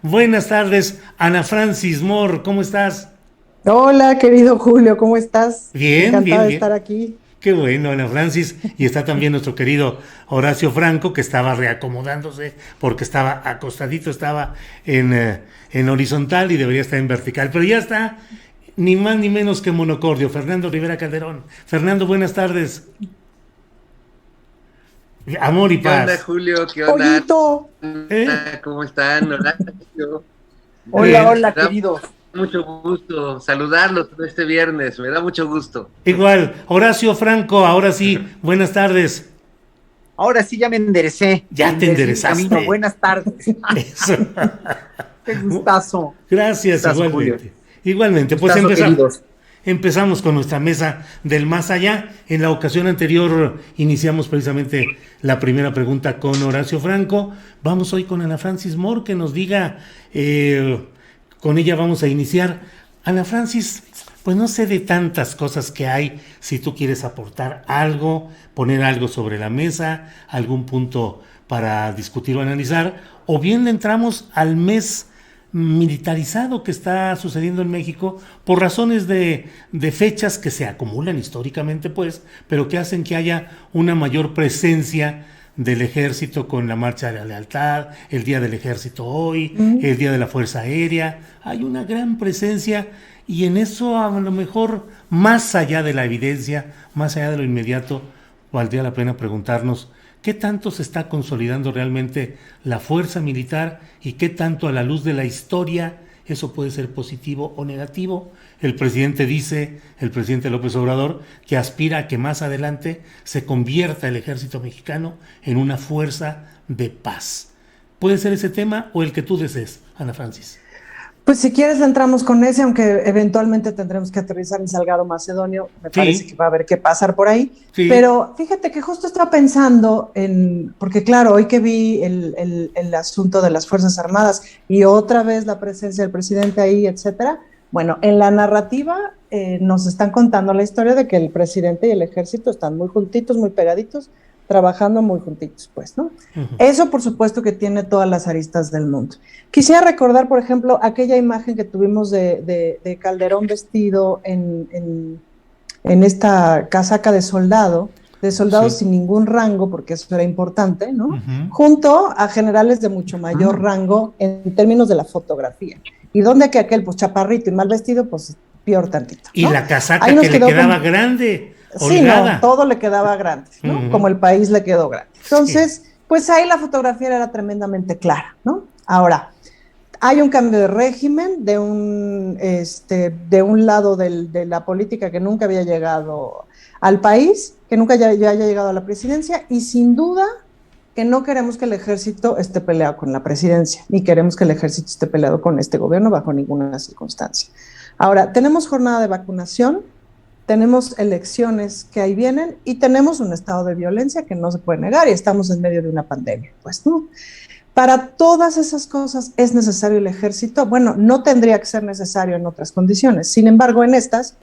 Buenas tardes, Ana Francis Moore, ¿cómo estás? Hola, querido Julio, ¿cómo estás? Bien, Encantada bien, de estar bien. aquí. Qué bueno, Ana Francis. Y está también nuestro querido Horacio Franco, que estaba reacomodándose porque estaba acostadito, estaba en horizontal y debería estar en vertical. Pero ya está, ni más ni menos que monocordio, Fernando Rivera Calderón. Fernando, buenas tardes. Amor y ¿Qué onda, paz. Julio? ¿Qué onda, Pollito. ¿Eh? Ana? ¿Cómo están? Hola, Julio. Hola, Bien. Me hola, da queridos. mucho gusto saludarlos este viernes. Me da mucho gusto. Igual, Horacio Franco, ahora sí, buenas tardes. Ahora sí ya me Ya te enderecé mi camino. enderezaste. Buenas tardes. Eso. Qué gustazo. Gracias, Gustazo, Julio. igualmente. Igualmente, pues Gustazo, queridos. empezamos con nuestra mesa del más allá. En la ocasión anterior iniciamos precisamente la primera pregunta con Horacio Franco. Vamos hoy con Ana Francis Moore, que nos diga, con ella vamos a iniciar. Ana Francis, pues no sé de tantas cosas que hay, si tú quieres aportar algo, poner algo sobre la mesa, algún punto para discutir o analizar, o bien le entramos al mes militarizado que está sucediendo en México por razones de fechas que se acumulan históricamente, pues, pero que hacen que haya una mayor presencia del ejército con la marcha de la lealtad, el día del ejército hoy, Mm. el día de la fuerza aérea. Hay una gran presencia y en eso a lo mejor, más allá de la evidencia, más allá de lo inmediato, valdría la pena preguntarnos qué tanto se está consolidando realmente la fuerza militar y qué tanto a la luz de la historia eso puede ser positivo o negativo. El presidente dice, el presidente López Obrador, que aspira a que más adelante se convierta el ejército mexicano en una fuerza de paz. ¿Puede ser ese tema o el que tú desees, Ana Francis? Pues si quieres le entramos con ese, aunque eventualmente tendremos que aterrizar en Salgado Macedonio, me parece que Sí, va a haber que pasar por ahí. sí, Pero fíjate que justo estaba pensando en, porque claro, hoy que vi el asunto de las Fuerzas Armadas y otra vez la presencia del presidente ahí, etcétera, bueno, en la narrativa nos están contando la historia de que el presidente y el ejército están muy juntitos, muy pegaditos, trabajando muy juntitos, pues, ¿no? uh-huh. Eso, por supuesto, que tiene todas las aristas del mundo. Quisiera recordar, por ejemplo, aquella imagen que tuvimos de Calderón vestido en esta casaca de soldados Sí, sin ningún rango, porque eso era importante, ¿no? uh-huh. Junto a generales de mucho mayor rango en términos de la fotografía. Y donde que aquel, pues chaparrito y mal vestido, pues peor tantito, Y ¿no? la Ahí casaca que nos le quedó quedaba como, grande, sí, no, holgada. todo le quedaba grande, ¿no? Uh-huh. Como el país le quedó grande. Sí. Entonces, pues ahí la fotografía era tremendamente clara, ¿no? Ahora, hay un cambio de régimen de un lado de la política que nunca había llegado al país, que nunca ya haya llegado a la presidencia, y sin duda que no queremos que el ejército esté peleado con la presidencia, ni queremos que el ejército esté peleado con este gobierno bajo ninguna circunstancia. Ahora, tenemos jornada de vacunación, tenemos elecciones que ahí vienen y tenemos un estado de violencia que no se puede negar y estamos en medio de una pandemia. Pues no. Para todas esas cosas es necesario el ejército. Bueno, no tendría que ser necesario en otras condiciones. Sin embargo, en estas,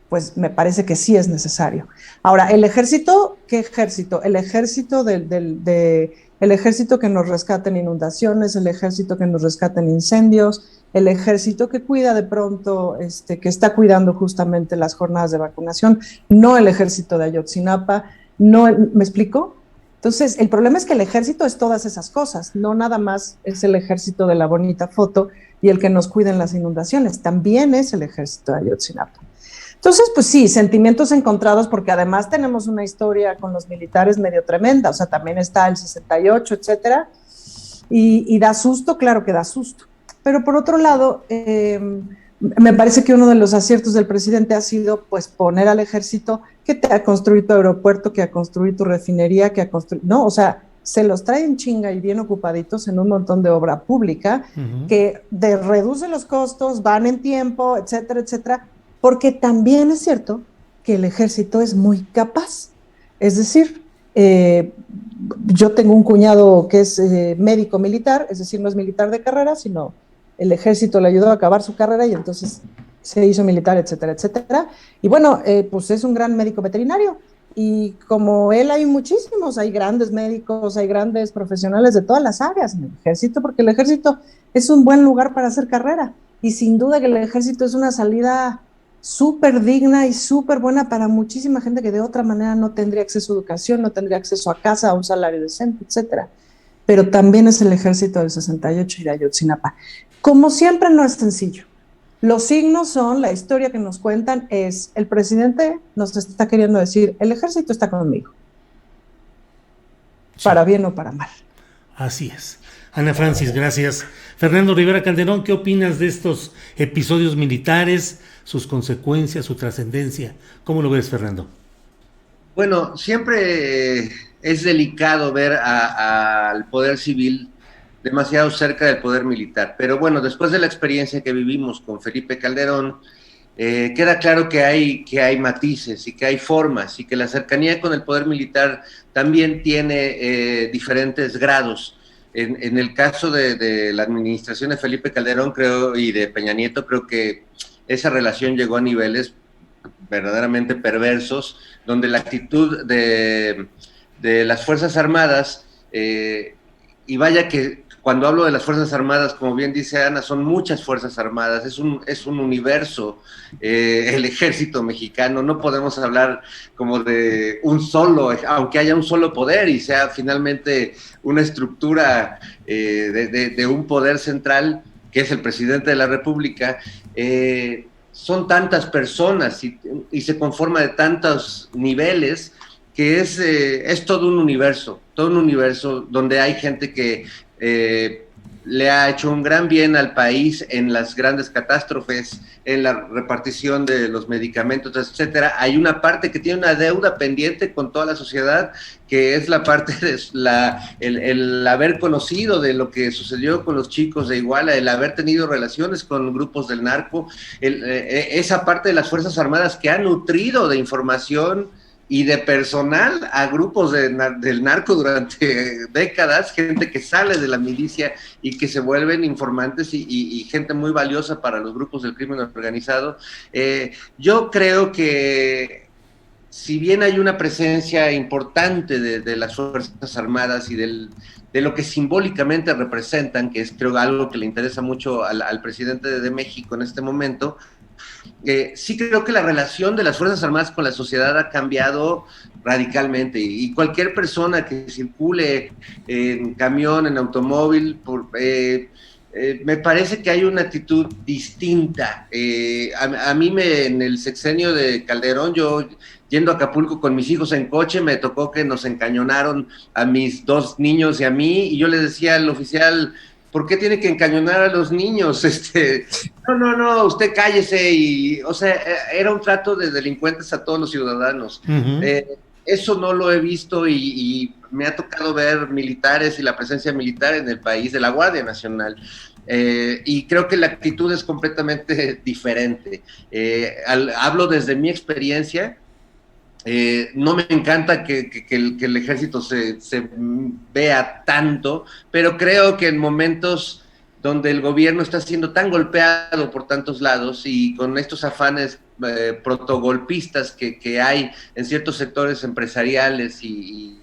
pues me parece que sí es necesario. Ahora, el ejército, ¿qué ejército? El ejército el ejército que nos rescata en inundaciones, el ejército que nos rescata en incendios, el ejército que cuida de pronto, que está cuidando justamente las jornadas de vacunación, no el ejército de Ayotzinapa, no, ¿me explico? Entonces, el problema es que el ejército es todas esas cosas, no nada más es el ejército de la bonita foto y el que nos cuida en las inundaciones, también es el ejército de Ayotzinapa. Entonces, pues sí, sentimientos encontrados, porque además tenemos una historia con los militares medio tremenda, o sea, también está el 68, etcétera, y da susto, claro que da susto. Pero por otro lado, me parece que uno de los aciertos del presidente ha sido pues poner al ejército que te ha construido tu aeropuerto, que ha construido tu refinería, que ha construido, no, o sea, se los trae en chinga y bien ocupaditos en un montón de obra pública Uh-huh. que reduce los costos, van en tiempo, etcétera, etcétera, porque también es cierto que el ejército es muy capaz. Es decir, yo tengo un cuñado que es médico militar, es decir, no es militar de carrera, sino el ejército le ayudó a acabar su carrera y entonces se hizo militar, etcétera, etcétera. Y bueno, pues es un gran médico veterinario. y como él hay muchísimos, hay grandes médicos, hay grandes profesionales de todas las áreas en el ejército, porque el ejército es un buen lugar para hacer carrera, y sin duda que el ejército es una salida súper digna y súper buena para muchísima gente que de otra manera no tendría acceso a educación, no tendría acceso a casa, a un salario decente, etcétera. Pero también es el ejército del 68 y de Ayotzinapa. Como siempre, no es sencillo. Los signos son, la historia que nos cuentan es, el presidente nos está queriendo decir, el ejército está conmigo, sí, para bien o para mal. Así es. Ana Francis, gracias. Fernando Rivera Calderón, ¿qué opinas de estos episodios militares, sus consecuencias, su trascendencia? ¿Cómo lo ves, Fernando? Bueno, siempre es delicado ver al poder civil demasiado cerca del poder militar, pero bueno, después de la experiencia que vivimos con Felipe Calderón, queda claro que hay matices y que hay formas y que la cercanía con el poder militar también tiene diferentes grados. En el caso de la administración de Felipe Calderón, creo, y de Peña Nieto, creo que esa relación llegó a niveles verdaderamente perversos, donde la actitud de las Fuerzas Armadas, y vaya que cuando hablo de las Fuerzas Armadas, como bien dice Ana, son muchas Fuerzas Armadas, es un universo, el ejército mexicano, no podemos hablar como de un solo, aunque haya un solo poder y sea finalmente una estructura de un poder central, que es el presidente de la República, son tantas personas y se conforma de tantos niveles que es todo un universo donde hay gente que le ha hecho un gran bien al país en las grandes catástrofes, en la repartición de los medicamentos, etcétera. Hay una parte que tiene una deuda pendiente con toda la sociedad, que es la parte de el haber conocido de lo que sucedió con los chicos de Iguala, el haber tenido relaciones con grupos del narco, esa parte de las Fuerzas Armadas que ha nutrido de información y de personal a grupos del narco durante décadas, gente que sale de la milicia y que se vuelven informantes y gente muy valiosa para los grupos del crimen organizado. Yo creo que si bien hay una presencia importante de las Fuerzas Armadas y de lo que simbólicamente representan, que es creo algo que le interesa mucho al presidente de México en este momento, sí creo que la relación de las Fuerzas Armadas con la sociedad ha cambiado radicalmente y cualquier persona que circule en camión, en automóvil, me parece que hay una actitud distinta. A mí en el sexenio de Calderón, yo yendo a Acapulco con mis hijos en coche, me tocó que nos encañonaron a mis dos niños y a mí, y yo le decía al oficial, ¿por qué tiene que encañonar a los niños? No, usted cállese. Y, o sea, era un trato de delincuentes a todos los ciudadanos. Uh-huh. Eso no lo he visto y me ha tocado ver militares y la presencia militar en el país, de la Guardia Nacional. Y creo que la actitud es completamente diferente. Hablo desde mi experiencia. No me encanta que el ejército se vea tanto, pero creo que en momentos donde el gobierno está siendo tan golpeado por tantos lados y con estos afanes protogolpistas que hay en ciertos sectores empresariales y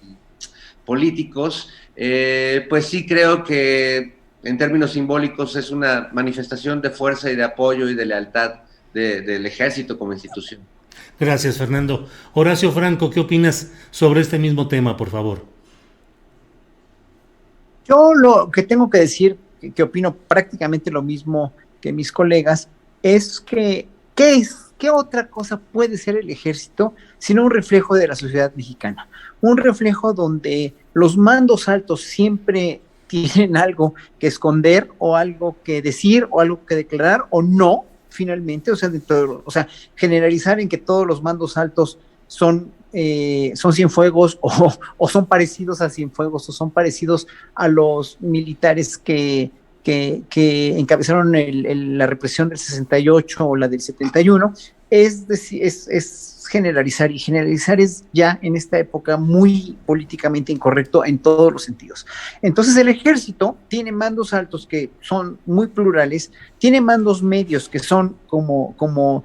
políticos, pues sí creo que en términos simbólicos es una manifestación de fuerza y de apoyo y de lealtad del ejército como institución. Gracias, Fernando. Horacio Franco, ¿qué opinas sobre este mismo tema, por favor? Yo lo que tengo que decir, que opino prácticamente lo mismo que mis colegas, es que ¿qué otra cosa puede ser el ejército sino un reflejo de la sociedad mexicana? Un reflejo donde los mandos altos siempre tienen algo que esconder o algo que decir o algo que declarar o no, finalmente, o sea, generalizar en que todos los mandos altos son Cienfuegos o son parecidos a Cienfuegos o son parecidos a los militares que encabezaron la represión del 68 o la del 71, es generalizar, y generalizar es ya en esta época muy políticamente incorrecto en todos los sentidos. Entonces el ejército tiene mandos altos que son muy plurales, tiene mandos medios que son como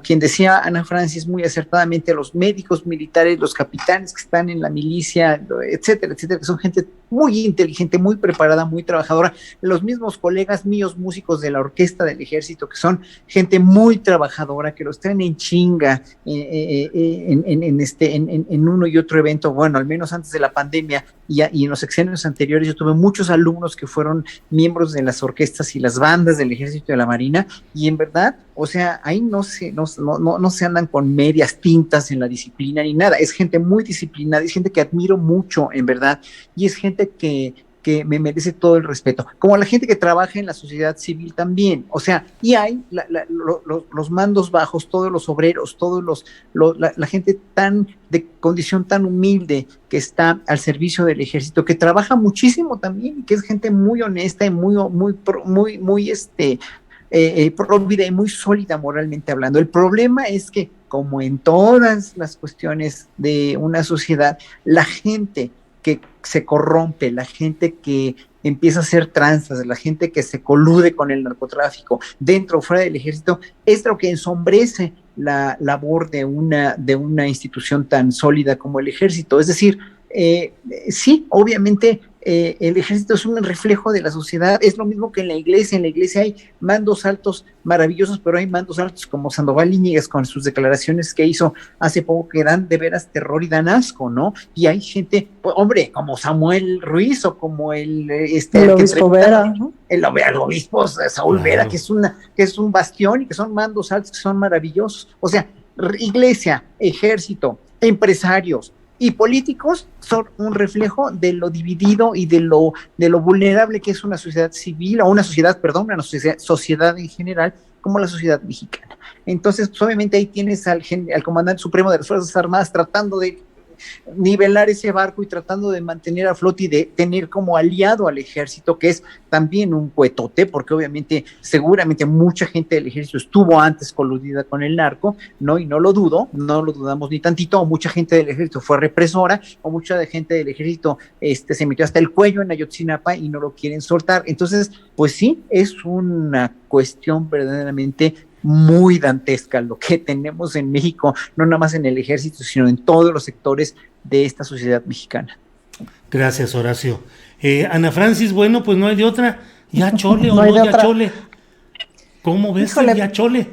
quien decía Ana Francis muy acertadamente, los médicos militares, los capitanes que están en la milicia, etcétera, etcétera, que son gente muy inteligente, muy preparada, muy trabajadora, los mismos colegas míos, músicos de la orquesta del ejército, que son gente muy trabajadora, que los traen en chinga en uno y otro evento, bueno, al menos antes de la pandemia y en los sexenios anteriores, yo tuve muchos alumnos que fueron miembros de las orquestas y las bandas del ejército y de la marina, y en verdad, o sea, ahí no se andan con medias tintas en la disciplina ni nada, es gente muy disciplinada, es gente que admiro mucho, en verdad, y es gente que me merece todo el respeto, como la gente que trabaja en la sociedad civil también, o sea, y hay los mandos bajos, todos los obreros, la gente de condición tan humilde que está al servicio del ejército, que trabaja muchísimo también, que es gente muy honesta y muy próvida y muy sólida moralmente hablando. El problema es que, como en todas las cuestiones de una sociedad, la gente que se corrompe, la gente que empieza a hacer tranzas, la gente que se colude con el narcotráfico dentro o fuera del ejército, es lo que ensombrece la labor de una institución tan sólida como el ejército. Es decir, sí, obviamente el ejército es un reflejo de la sociedad, es lo mismo que en la iglesia hay mandos altos maravillosos, pero hay mandos altos como Sandoval Íñiguez con sus declaraciones que hizo hace poco que dan de veras terror y dan asco, ¿no? Y hay gente, pues, hombre, como Samuel Ruiz o como el obispo Vera, ¿no? El obispo Saúl Vera, que es un bastión y que son mandos altos que son maravillosos. O sea, iglesia, ejército, empresarios y políticos son un reflejo de lo dividido y de lo vulnerable que es una sociedad civil, o una sociedad en general, como la sociedad mexicana. Entonces, pues, obviamente ahí tienes al comandante supremo de las Fuerzas Armadas tratando de nivelar ese barco y tratando de mantener a flote y de tener como aliado al ejército, que es también un cuetote, porque obviamente seguramente mucha gente del ejército estuvo antes coludida con el narco, ¿no? Y no lo dudamos ni tantito, o mucha gente del ejército fue represora, o mucha gente del ejército se metió hasta el cuello en Ayotzinapa y no lo quieren soltar. Entonces, pues sí, es una cuestión verdaderamente muy dantesca lo que tenemos en México, no nada más en el ejército, sino en todos los sectores de esta sociedad mexicana. Gracias, Horacio. Ana Francis, bueno, pues no hay de otra. Ya chole o No hay no de ya otra. chole. ¿Cómo ves Híjole, el ya chole?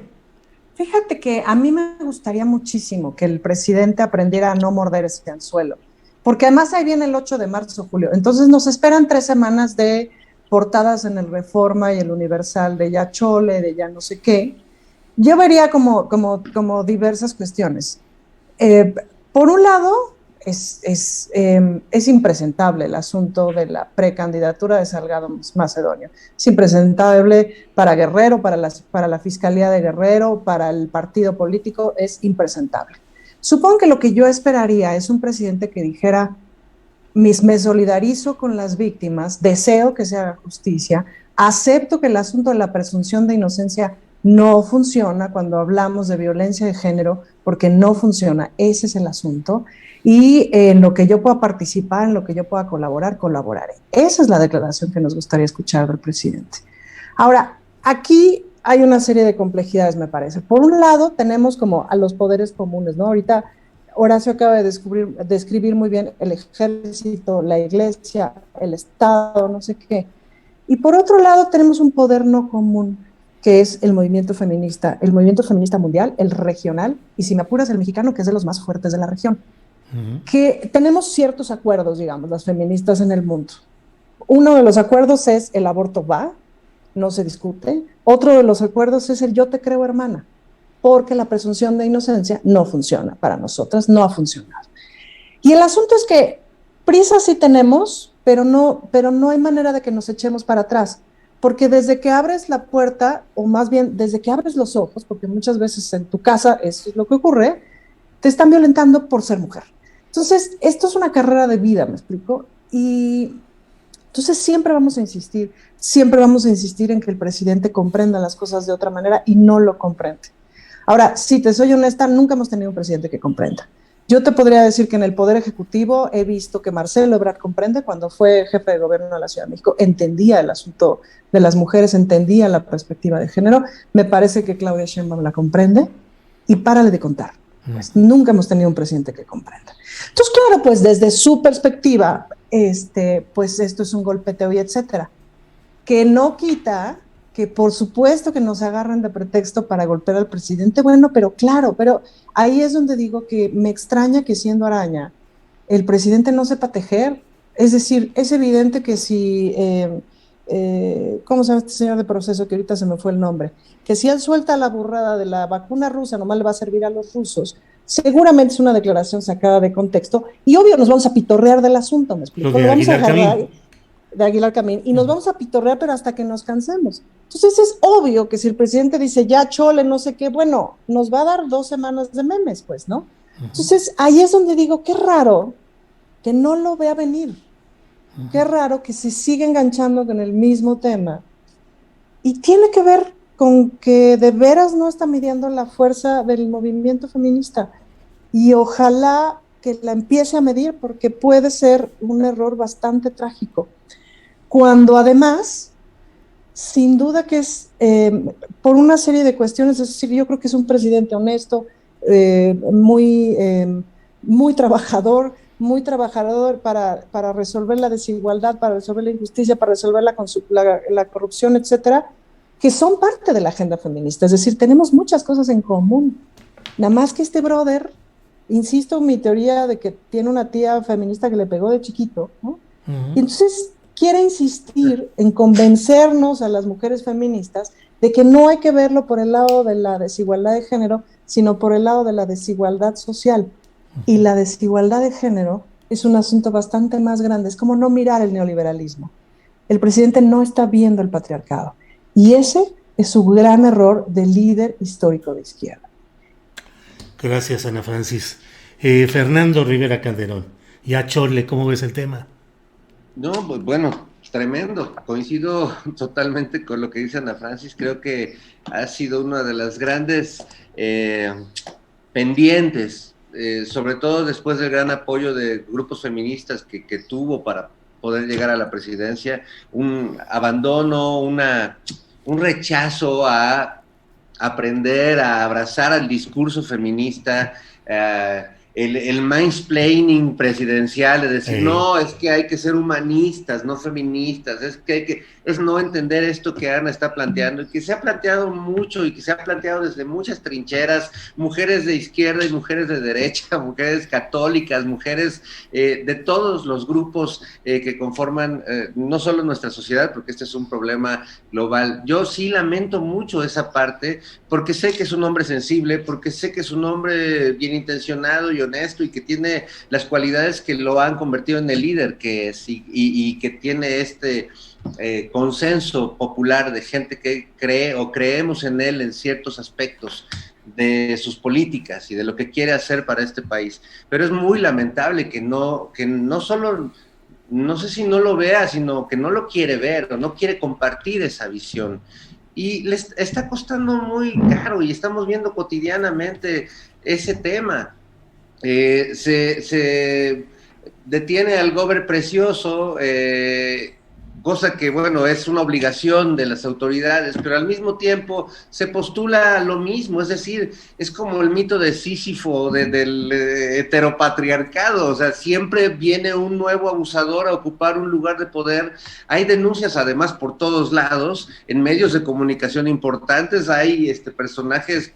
Fíjate que a mí me gustaría muchísimo que el presidente aprendiera a no morder ese anzuelo, porque además ahí viene el 8 de marzo, Julio. Entonces nos esperan 3 semanas de portadas en el Reforma y el Universal de ya chole, de ya no sé qué. Yo vería como diversas cuestiones. Por un lado, es impresentable el asunto de la precandidatura de Salgado Macedonio. Es impresentable para Guerrero, para la Fiscalía de Guerrero, para el partido político, es impresentable. Supongo que lo que yo esperaría es un presidente que dijera: me solidarizo con las víctimas, deseo que se haga justicia, acepto que el asunto de la presunción de inocencia no funciona cuando hablamos de violencia de género, porque no funciona, ese es el asunto, y en lo que yo pueda participar, en lo que yo pueda colaborar, colaboraré. Esa es la declaración que nos gustaría escuchar del presidente. Ahora, aquí hay una serie de complejidades, me parece. Por un lado, tenemos como a los poderes comunes, ¿no? Ahorita Horacio acaba de describir muy bien el ejército, la iglesia, el Estado, no sé qué. Y por otro lado, tenemos un poder no común, que es el movimiento feminista mundial, el regional, y si me apuras, el mexicano, que es de los más fuertes de la región. Que tenemos ciertos acuerdos, digamos, las feministas en el mundo. Uno de los acuerdos es el aborto va, no se discute. Otro de los acuerdos es el yo te creo, hermana, porque la presunción de inocencia no funciona para nosotras, no ha funcionado. Y el asunto es que prisa sí tenemos, pero no hay manera de que nos echemos para atrás. Porque desde que abres la puerta, o más bien desde que abres los ojos, porque muchas veces en tu casa eso es lo que ocurre, te están violentando por ser mujer. Entonces, esto es una carrera de vida, ¿me explico? Y entonces siempre vamos a insistir en que el presidente comprenda las cosas de otra manera y no lo comprende. Ahora, si te soy honesta, nunca hemos tenido un presidente que comprenda. Yo te podría decir que en el Poder Ejecutivo he visto que Marcelo Ebrard comprende. Cuando fue jefe de gobierno de la Ciudad de México, entendía el asunto de las mujeres, entendía la perspectiva de género. Me parece que Claudia Sheinbaum la comprende, y párale de contar. Pues nunca hemos tenido un presidente que comprenda. Entonces, claro, pues desde su perspectiva, pues esto es un golpeteo y etcétera. Que no quita que por supuesto que nos agarran de pretexto para golpear al presidente, bueno, pero claro, pero ahí es donde digo que me extraña que, siendo araña, el presidente no sepa tejer. Es decir, es evidente que si, ¿cómo se llama este señor de Proceso, que ahorita se me fue el nombre? Que si él suelta la burrada de la vacuna rusa, nomás le va a servir a los rusos. Seguramente es una declaración sacada de contexto, y obvio nos vamos a pitorrear del asunto, ¿me explico? Lo vamos a agarrar de Aguilar Camín, y nos vamos a pitorrear, pero hasta que nos cansemos. Entonces es obvio que si el presidente dice ya chole, no sé qué, bueno, nos va a dar 2 semanas de memes, pues, ¿no? Entonces ahí es donde digo, qué raro que no lo vea venir, qué raro que se siga enganchando con el mismo tema, y tiene que ver con que de veras no está midiendo la fuerza del movimiento feminista, y ojalá que la empiece a medir, porque puede ser un error bastante trágico. Cuando además, sin duda que es por una serie de cuestiones, es decir, yo creo que es un presidente honesto, muy trabajador para resolver la desigualdad, para resolver la injusticia, para resolver la corrupción, etcétera, que son parte de la agenda feminista. Es decir, tenemos muchas cosas en común. Nada más que este brother, insisto en mi teoría de que tiene una tía feminista que le pegó de chiquito, ¿no? Y entonces quiere insistir en convencernos a las mujeres feministas de que no hay que verlo por el lado de la desigualdad de género, sino por el lado de la desigualdad social. Y la desigualdad de género es un asunto bastante más grande. Es como no mirar el neoliberalismo. El presidente no está viendo el patriarcado, y ese es su gran error de líder histórico de izquierda. Gracias, Ana Francis. Fernando Rivera Calderón, ya chole, ¿cómo ves el tema? No, pues bueno, tremendo. Coincido totalmente con lo que dice Ana Francis. Creo que ha sido una de las grandes pendientes, sobre todo después del gran apoyo de grupos feministas que tuvo para poder llegar a la presidencia, un abandono, un rechazo a aprender a abrazar al discurso feminista, el mansplaining presidencial, de decir, no, es que hay que ser humanistas, no feministas, es no entender esto que Ana está planteando, y que se ha planteado mucho, y que se ha planteado desde muchas trincheras, mujeres de izquierda y mujeres de derecha, mujeres católicas, mujeres de todos los grupos que conforman no solo nuestra sociedad, porque este es un problema global. Yo sí lamento mucho esa parte, porque sé que es un hombre sensible, porque sé que es un hombre bien intencionado y honesto, y que tiene las cualidades que lo han convertido en el líder que es, y que tiene este consenso popular de gente que cree o creemos en él en ciertos aspectos de sus políticas y de lo que quiere hacer para este país. Pero es muy lamentable que no solo, no sé si no lo vea, sino que no lo quiere ver o no quiere compartir esa visión. Y les está costando muy caro, y estamos viendo cotidianamente ese tema. Se detiene al gober Precioso, cosa que, bueno, es una obligación de las autoridades, pero al mismo tiempo se postula lo mismo, es decir, es como el mito de Sísifo del heteropatriarcado, o sea, siempre viene un nuevo abusador a ocupar un lugar de poder. Hay denuncias además por todos lados, en medios de comunicación importantes, hay personajes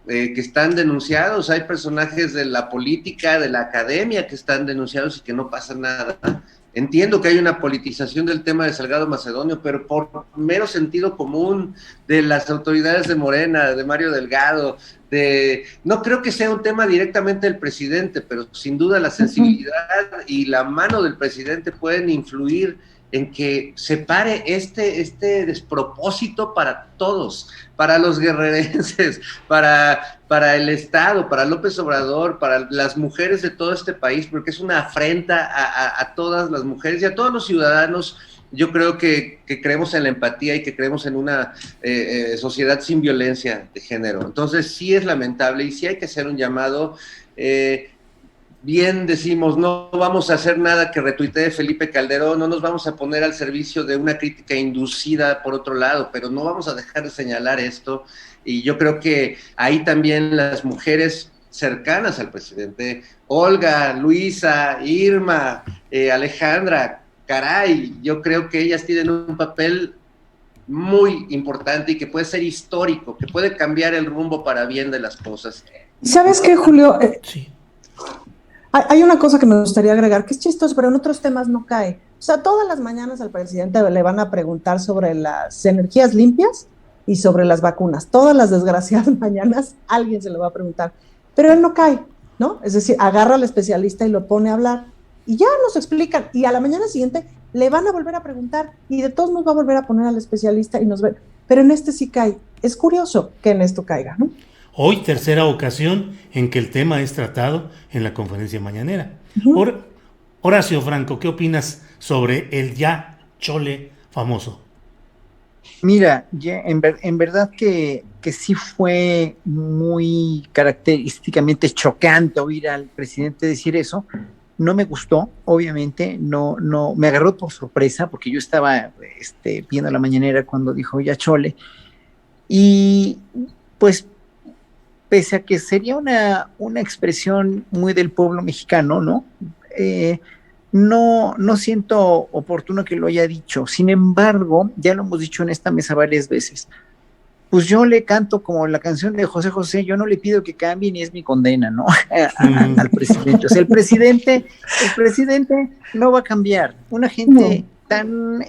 que están denunciados, hay personajes de la política, de la academia que están denunciados y que no pasa nada. Entiendo que hay una politización del tema de Salgado Macedonio, pero por mero sentido común de las autoridades de Morena, de Mario Delgado, no creo que sea un tema directamente del presidente, pero sin duda la sensibilidad y la mano del presidente pueden influir en que se pare este despropósito para todos, para los guerrerenses, para el Estado, para López Obrador, para las mujeres de todo este país, porque es una afrenta a todas las mujeres y a todos los ciudadanos yo creo que creemos en la empatía y que creemos en una sociedad sin violencia de género. Entonces sí es lamentable y sí hay que hacer un llamado. Bien decimos, no vamos a hacer nada que retuitee Felipe Calderón, no nos vamos a poner al servicio de una crítica inducida por otro lado, pero no vamos a dejar de señalar esto. Y yo creo que ahí también las mujeres cercanas al presidente, Olga, Luisa, Irma, Alejandra, caray, yo creo que ellas tienen un papel muy importante y que puede ser histórico, que puede cambiar el rumbo para bien de las cosas. ¿Sabes qué, Julio? Sí. Hay una cosa que me gustaría agregar, que es chistoso, pero en otros temas no cae. O sea, todas las mañanas al presidente le van a preguntar sobre las energías limpias y sobre las vacunas. Todas las desgraciadas mañanas alguien se le va a preguntar, pero él no cae, ¿no? Es decir, agarra al especialista y lo pone a hablar y ya nos explican. Y a la mañana siguiente le van a volver a preguntar y de todos modos va a volver a poner al especialista y nos ve. Pero en este sí cae. Es curioso que en esto caiga, ¿no? Hoy, tercera ocasión en que el tema es tratado en la conferencia mañanera. Horacio Franco, ¿qué opinas sobre el ya Chole famoso? Mira, en verdad que sí fue muy característicamente chocante oír al presidente decir eso. No me gustó, obviamente, no, me agarró por sorpresa porque yo estaba viendo la mañanera cuando dijo ya Chole. Y pues pese a que sería una expresión muy del pueblo mexicano, ¿no? No siento oportuno que lo haya dicho. Sin embargo, ya lo hemos dicho en esta mesa varias veces, pues yo le canto como la canción de José José, yo no le pido que cambie ni es mi condena, ¿no? Al presidente. O sea, el presidente no va a cambiar. Una gente tan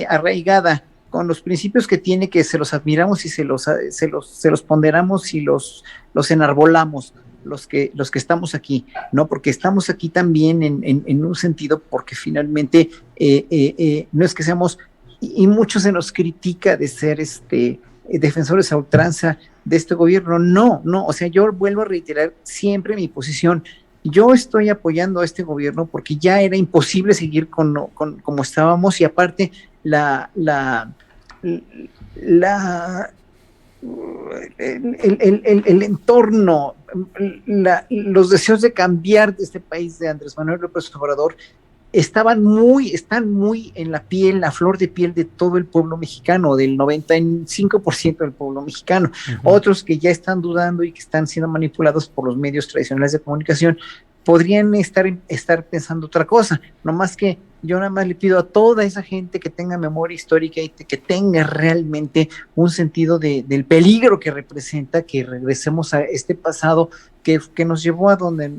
arraigada con los principios que tiene, que se los admiramos y se los ponderamos y los enarbolamos, los que estamos aquí, ¿no? Porque estamos aquí también en un sentido, porque finalmente no es que seamos, y mucho se nos critica de ser defensores a ultranza de este gobierno, no, o sea, yo vuelvo a reiterar siempre mi posición. Yo estoy apoyando a este gobierno porque ya era imposible seguir como estábamos, y aparte el entorno, los deseos de cambiar de este país de Andrés Manuel López Obrador están muy en la flor de piel de todo el pueblo mexicano, del 95% del pueblo mexicano. Otros que ya están dudando y que están siendo manipulados por los medios tradicionales de comunicación podrían estar pensando otra cosa. No más que yo nada más le pido a toda esa gente que tenga memoria histórica y que tenga realmente un sentido del peligro que representa, que regresemos a este pasado que nos llevó a donde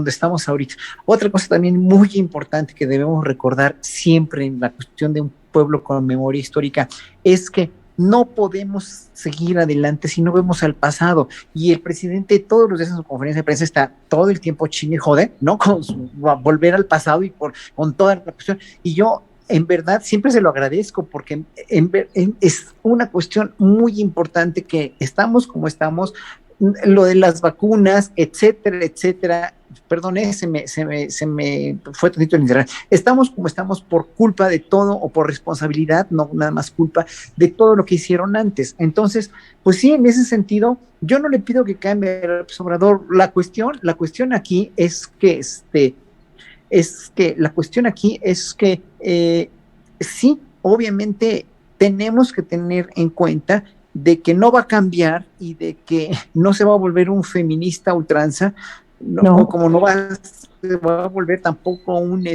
estamos ahorita. Otra cosa también muy importante que debemos recordar siempre en la cuestión de un pueblo con memoria histórica es que no podemos seguir adelante si no vemos al pasado. Y el presidente todos los días en su conferencia de prensa está todo el tiempo ching y jode, ¿no? Con volver al pasado y con toda la cuestión. Y yo, en verdad, siempre se lo agradezco porque es una cuestión muy importante que estamos como estamos, lo de las vacunas, etcétera. Perdone, se me fue tantito el internet. Estamos como estamos por culpa de todo, o por responsabilidad, no nada más culpa de todo lo que hicieron antes. Entonces, pues sí, en ese sentido, yo no le pido que cambie el Obrador. La cuestión aquí es que sí, obviamente tenemos que tener en cuenta de que no va a cambiar y de que no se va a volver un feminista ultranza, no. Como no se va a volver tampoco un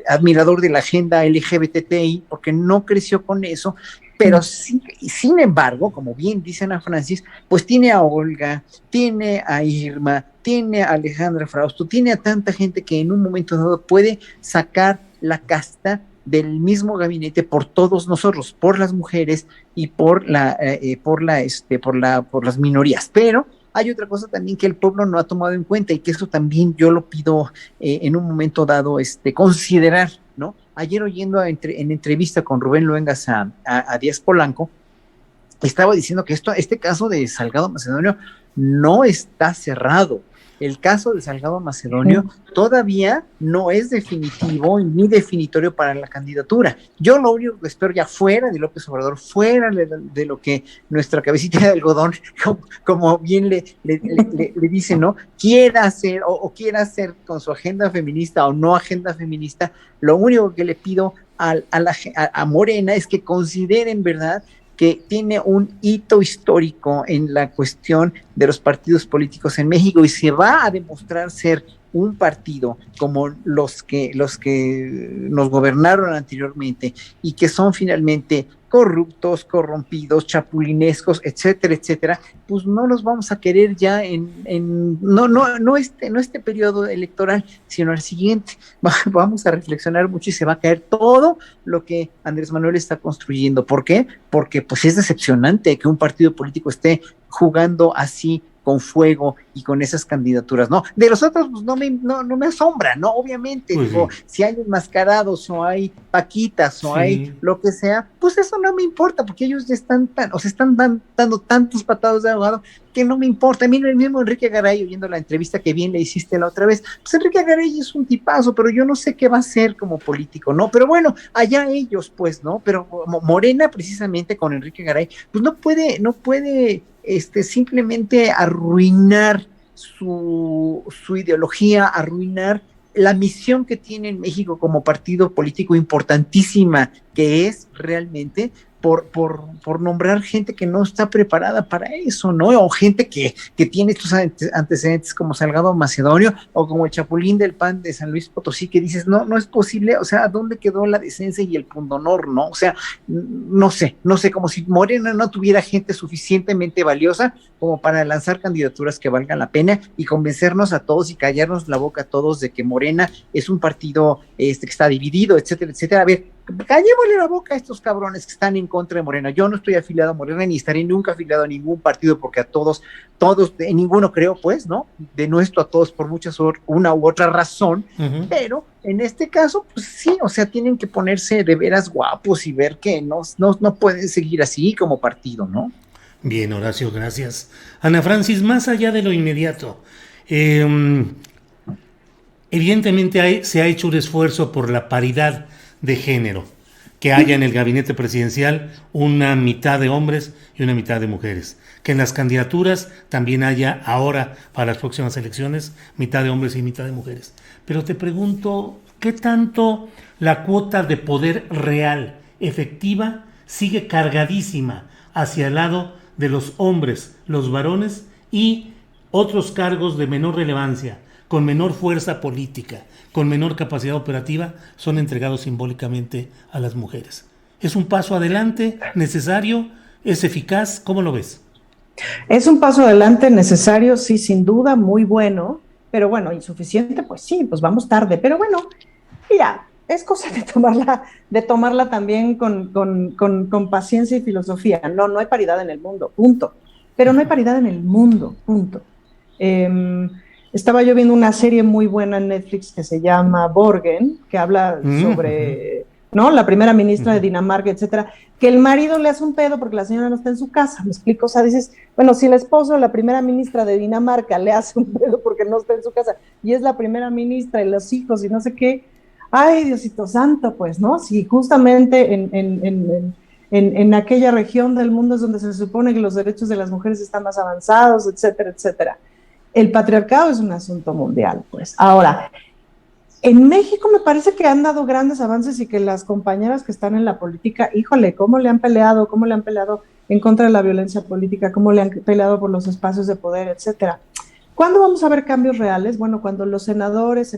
admirador de la agenda LGBTI, porque no creció con eso. Pero sí, sin embargo, como bien dice Ana Francis, pues tiene a Olga, tiene a Irma, tiene a Alejandra Frausto, tiene a tanta gente que en un momento dado puede sacar la casta del mismo gabinete por todos nosotros, por las mujeres y por las minorías. Pero hay otra cosa también que el pueblo no ha tomado en cuenta, y que eso también yo lo pido en un momento dado considerar, ¿no? Ayer, oyendo en entrevista con Rubén Luengas a Díaz Polanco, estaba diciendo que este caso de Salgado Macedonio no está cerrado, el caso de Salgado Macedonio todavía no es definitivo ni definitorio para la candidatura. Yo lo único que espero, ya fuera de López Obrador, fuera de lo que nuestra cabecita de algodón, como bien le dice, ¿no? Quiera hacer o quiera hacer con su agenda feminista o no agenda feminista, lo único que le pido a Morena es que consideren, ¿verdad?, que tiene un hito histórico en la cuestión de los partidos políticos en México y se va a demostrar ser un partido como los que nos gobernaron anteriormente y que son finalmente corruptos, corrompidos, chapulinescos, etcétera, etcétera, pues no los vamos a querer ya no este periodo electoral, sino al siguiente. Vamos a reflexionar mucho y se va a caer todo lo que Andrés Manuel está construyendo. ¿Por qué? Porque pues es decepcionante que un partido político esté jugando así con fuego y con esas candidaturas, ¿no? De los otros, pues no me asombra, ¿no? Obviamente, Pues digo, sí. si hay enmascarados o hay paquitas o Sí. hay lo que sea, pues eso no me importa, porque ellos ya están dando tantos patados de ahogado que no me importa. A mí el mismo Enrique Garay, oyendo la entrevista que bien le hiciste la otra vez, pues Enrique Garay es un tipazo, pero yo no sé qué va a hacer como político, ¿no? Pero bueno, allá ellos, pues, ¿no? Pero Morena, precisamente con Enrique Garay, pues no puede simplemente arruinar su ideología, arruinar la misión que tiene en México como partido político importantísima, que es realmente por nombrar gente que no está preparada para eso, ¿no? O gente que tiene estos antecedentes como Salgado Macedonio o como el Chapulín del PAN de San Luis Potosí, que dices, no es posible, o sea, ¿a dónde quedó la decencia y el pundonor, no? O sea, no sé, como si Morena no tuviera gente suficientemente valiosa como para lanzar candidaturas que valgan la pena y convencernos a todos y callarnos la boca a todos de que Morena es un partido que está dividido, etcétera, etcétera. A ver, callémosle la boca a estos cabrones que están en contra de Morena. Yo no estoy afiliado a Morena ni estaré nunca afiliado a ningún partido porque a todos, en ninguno creo, pues, ¿no? De nuestro a todos por una u otra razón, pero en este caso, pues sí, o sea, tienen que ponerse de veras guapos y ver que no pueden seguir así como partido, ¿no? Bien, Horacio, gracias. Ana Francis, más allá de lo inmediato, evidentemente se ha hecho un esfuerzo por la paridad de género, que haya en el gabinete presidencial una mitad de hombres y una mitad de mujeres, que en las candidaturas también haya ahora para las próximas elecciones mitad de hombres y mitad de mujeres. Pero te pregunto, ¿qué tanto la cuota de poder real, efectiva, sigue cargadísima hacia el lado de los hombres, los varones y otros cargos de menor relevancia, con menor fuerza política, con menor capacidad operativa, son entregados simbólicamente a las mujeres? ¿Es un paso adelante necesario? ¿Es eficaz? ¿Cómo lo ves? Es un paso adelante necesario, sí, sin duda, muy bueno, pero bueno, insuficiente, pues sí, pues vamos tarde, pero bueno, mira, es cosa de tomarla también con paciencia y filosofía. No hay paridad en el mundo, punto. Pero no hay paridad en el mundo, punto. Estaba yo viendo una serie muy buena en Netflix que se llama Borgen, que habla sobre, ¿no?, la primera ministra de Dinamarca, etcétera, que el marido le hace un pedo porque la señora no está en su casa, ¿me explico? O sea, dices, bueno, si el esposo, la primera ministra de Dinamarca, le hace un pedo porque no está en su casa, y es la primera ministra y los hijos y no sé qué, ay, Diosito santo, pues, ¿no? Si justamente en aquella región del mundo es donde se supone que los derechos de las mujeres están más avanzados, etcétera, etcétera. El patriarcado es un asunto mundial, pues. Ahora, en México me parece que han dado grandes avances y que las compañeras que están en la política, híjole, cómo le han peleado en contra de la violencia política, cómo le han peleado por los espacios de poder, etcétera. ¿Cuándo vamos a ver cambios reales? Bueno, cuando los senadores,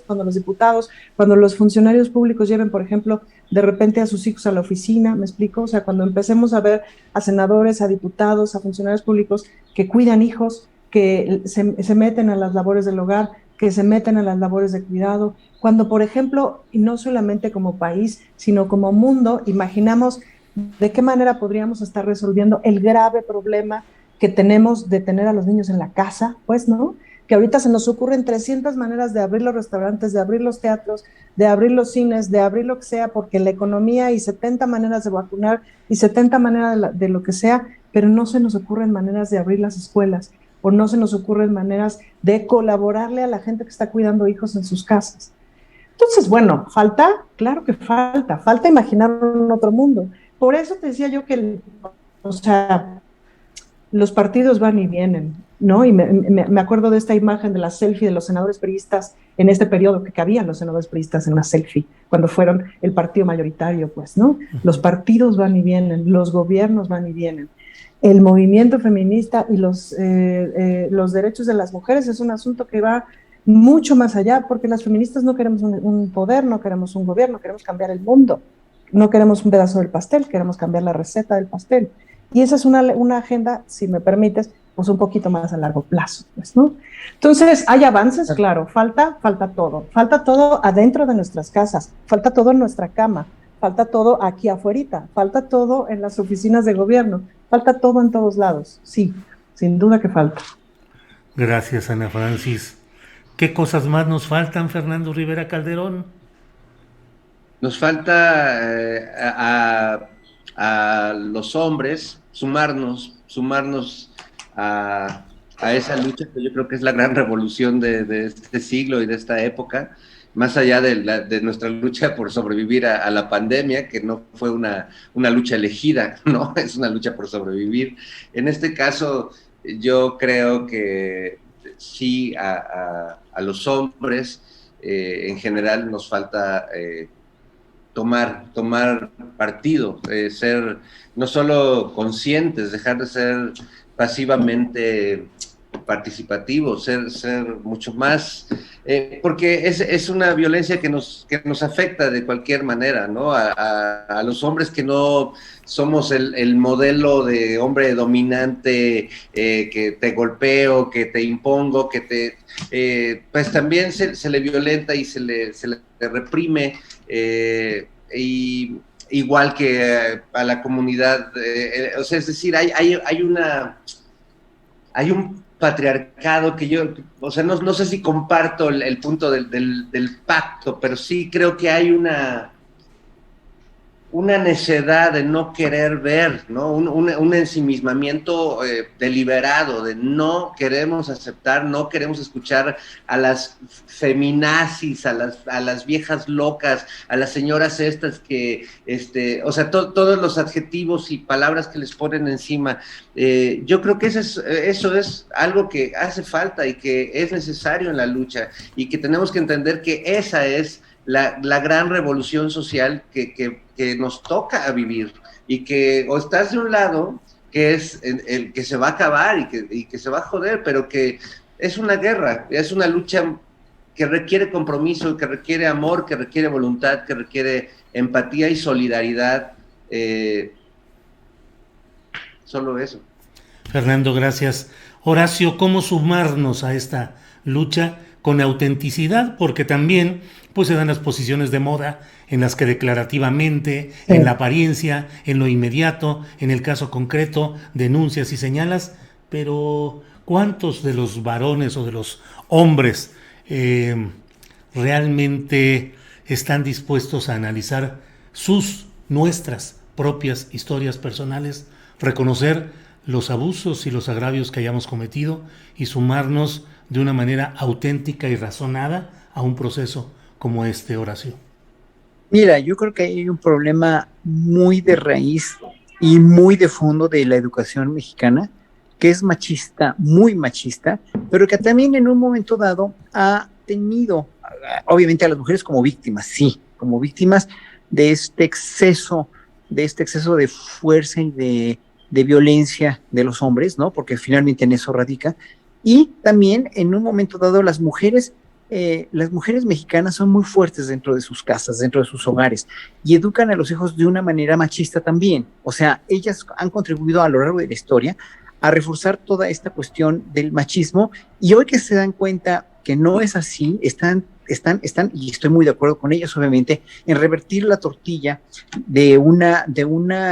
cuando los diputados, cuando los funcionarios públicos lleven, por ejemplo, de repente a sus hijos a la oficina, ¿me explico? O sea, cuando empecemos a ver a senadores, a diputados, a funcionarios públicos que cuidan hijos, que se meten a las labores del hogar, que se meten a las labores de cuidado. Cuando, por ejemplo, y no solamente como país, sino como mundo, imaginamos de qué manera podríamos estar resolviendo el grave problema que tenemos de tener a los niños en la casa, pues, ¿no? Que ahorita se nos ocurren 300 maneras de abrir los restaurantes, de abrir los teatros, de abrir los cines, de abrir lo que sea, porque la economía y 70 maneras de vacunar y 70 maneras de lo que sea, pero no se nos ocurren maneras de abrir las escuelas. o no se nos ocurren maneras de colaborarle a la gente que está cuidando hijos en sus casas. Entonces, bueno, claro que falta imaginar un otro mundo. Por eso te decía yo que, o sea, los partidos van y vienen, ¿no? Y me acuerdo de esta imagen de la selfie de los senadores priistas en este periodo, que cabían los senadores priistas en una selfie, cuando fueron el partido mayoritario, pues, ¿no? Los partidos van y vienen, los gobiernos van y vienen. El movimiento feminista y los derechos de las mujeres es un asunto que va mucho más allá, porque las feministas no queremos un poder, no queremos un gobierno, queremos cambiar el mundo, no queremos un pedazo del pastel, queremos cambiar la receta del pastel. Y esa es una agenda, si me permites, pues un poquito más a largo plazo, pues, ¿no? Entonces, ¿hay avances? Claro, falta todo adentro de nuestras casas, falta todo en nuestra cama, falta todo aquí afuera, falta todo en las oficinas de gobierno, falta todo en todos lados, sí, sin duda que falta. Gracias, Ana Francis. ¿Qué cosas más nos faltan, Fernando Rivera Calderón? Nos falta a los hombres sumarnos a esa lucha que yo creo que es la gran revolución de este siglo y de esta época, más allá de nuestra lucha por sobrevivir a la pandemia, que no fue una lucha elegida, ¿no? Es una lucha por sobrevivir. En este caso, yo creo que sí, a los hombres en general nos falta tomar partido, ser no solo conscientes, dejar de ser pasivamente participativos, ser mucho más, porque es una violencia que nos afecta de cualquier manera, ¿no? A los hombres que no somos el modelo de hombre dominante, que te golpeo, que te impongo, pues también se le violenta y se le reprime, y igual que a la comunidad, o sea, es decir, hay un patriarcado que yo, o sea, no sé si comparto el punto del pacto, pero sí creo que hay una necedad de no querer ver, ¿no? Un ensimismamiento deliberado, de no queremos aceptar, no queremos escuchar a las feminazis, a las viejas locas, a las señoras estas que, o sea, todos los adjetivos y palabras que les ponen encima. Yo creo que eso es algo que hace falta y que es necesario en la lucha, y que tenemos que entender que esa es la gran revolución social que nos toca a vivir, y que o estás de un lado, que es el que se va a acabar y que se va a joder, pero que es una guerra, es una lucha que requiere compromiso, que requiere amor, que requiere voluntad, que requiere empatía y solidaridad. Solo eso. Fernando, gracias. Horacio, ¿cómo sumarnos a esta lucha con autenticidad? Porque también pues se dan las posiciones de moda en las que declarativamente, sí, en la apariencia, en lo inmediato, en el caso concreto, denuncias y señalas, pero ¿cuántos de los varones o de los hombres realmente están dispuestos a analizar nuestras propias historias personales, reconocer los abusos y los agravios que hayamos cometido y sumarnos de una manera auténtica y razonada a un proceso como este, Horacio? Mira, yo creo que hay un problema muy de raíz y muy de fondo de la educación mexicana, que es machista, muy machista, pero que también en un momento dado ha tenido, obviamente, a las mujeres como víctimas, sí, como víctimas de este exceso de fuerza y de violencia de los hombres, ¿no? Porque finalmente en eso radica. Y también en un momento dado las mujeres mexicanas son muy fuertes dentro de sus casas, dentro de sus hogares, y educan a los hijos de una manera machista también. O sea, ellas han contribuido a lo largo de la historia a reforzar toda esta cuestión del machismo, y hoy que se dan cuenta que no es así, están, y estoy muy de acuerdo con ellas, obviamente, en revertir la tortilla de una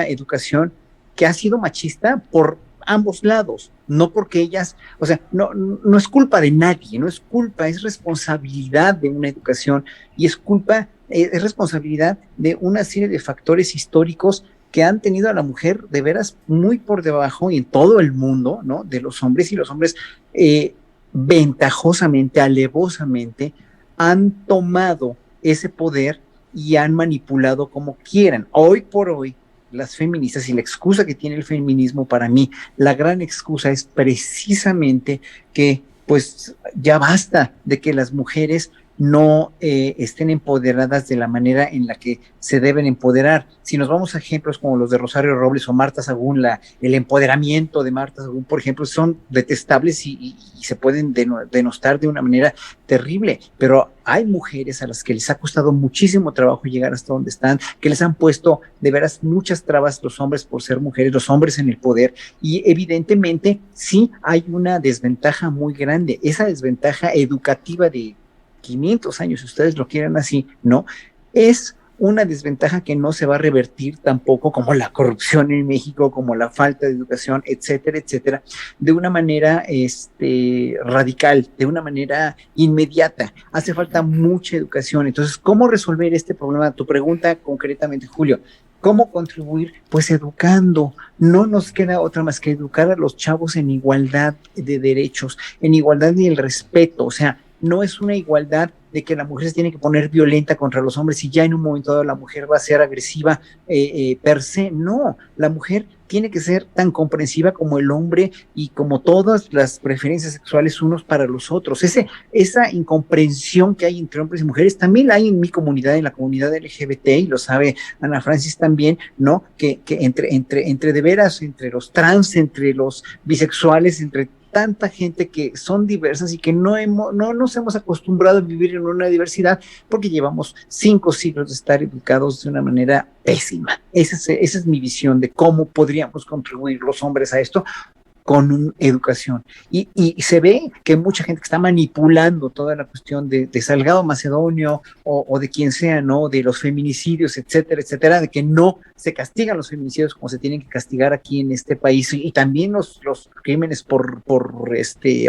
educación que ha sido machista por ambos lados, no porque ellas, o sea, no es culpa de nadie, no es culpa, es responsabilidad de una educación, y es responsabilidad de una serie de factores históricos que han tenido a la mujer de veras muy por debajo y en todo el mundo, ¿no? De los hombres, y los hombres ventajosamente, alevosamente, han tomado ese poder y han manipulado como quieran. Hoy por hoy, las feministas, y la excusa que tiene el feminismo para mí, la gran excusa es precisamente que pues ya basta de que las mujeres no estén empoderadas de la manera en la que se deben empoderar. Si nos vamos a ejemplos como los de Rosario Robles o Marta Sagún, el empoderamiento de Marta Sagún, por ejemplo, son detestables y se pueden denostar de una manera terrible, pero hay mujeres a las que les ha costado muchísimo trabajo llegar hasta donde están, que les han puesto de veras muchas trabas los hombres por ser mujeres, los hombres en el poder, y evidentemente sí hay una desventaja muy grande, esa desventaja educativa de 500 años, si ustedes lo quieren así, ¿no? Es una desventaja que no se va a revertir tampoco, como la corrupción en México, como la falta de educación, etcétera, etcétera, de una manera radical, de una manera inmediata. Hace falta mucha educación. Entonces, ¿cómo resolver este problema? Tu pregunta concretamente, Julio, ¿cómo contribuir? Pues educando. No nos queda otra más que educar a los chavos en igualdad de derechos, en igualdad y el respeto. O sea, no es una igualdad de que la mujer se tiene que poner violenta contra los hombres y ya en un momento dado la mujer va a ser agresiva per se. No, la mujer tiene que ser tan comprensiva como el hombre y como todas las preferencias sexuales unos para los otros. Esa incomprensión que hay entre hombres y mujeres también la hay en mi comunidad, en la comunidad LGBT, y lo sabe Ana Francis también, ¿no? Que entre de veras, entre los trans, entre los bisexuales, entre tanta gente que son diversas y que no nos hemos acostumbrado a vivir en una diversidad porque llevamos 5 siglos de estar educados de una manera pésima. Esa es mi visión de cómo podríamos contribuir los hombres a esto con educación. Y se ve que mucha gente que está manipulando toda la cuestión de Salgado Macedonio o de quien sea, ¿no? De los feminicidios, etcétera, etcétera, de que no se castigan los feminicidios como se tienen que castigar aquí en este país, y también los crímenes por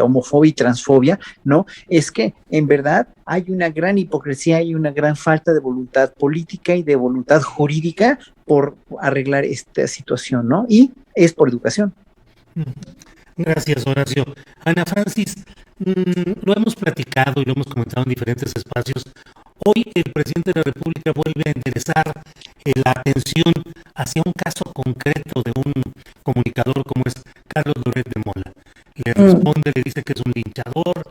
homofobia y transfobia, ¿no? Es que en verdad hay una gran hipocresía y una gran falta de voluntad política y de voluntad jurídica por arreglar esta situación, ¿no? Y es por educación. Gracias, Horacio. Ana Francis, lo hemos platicado y lo hemos comentado en diferentes espacios. Hoy el presidente de la República vuelve a enderezar la atención hacia un caso concreto de un comunicador como es Carlos Loret de Mola. Le responde, le dice que es un linchador,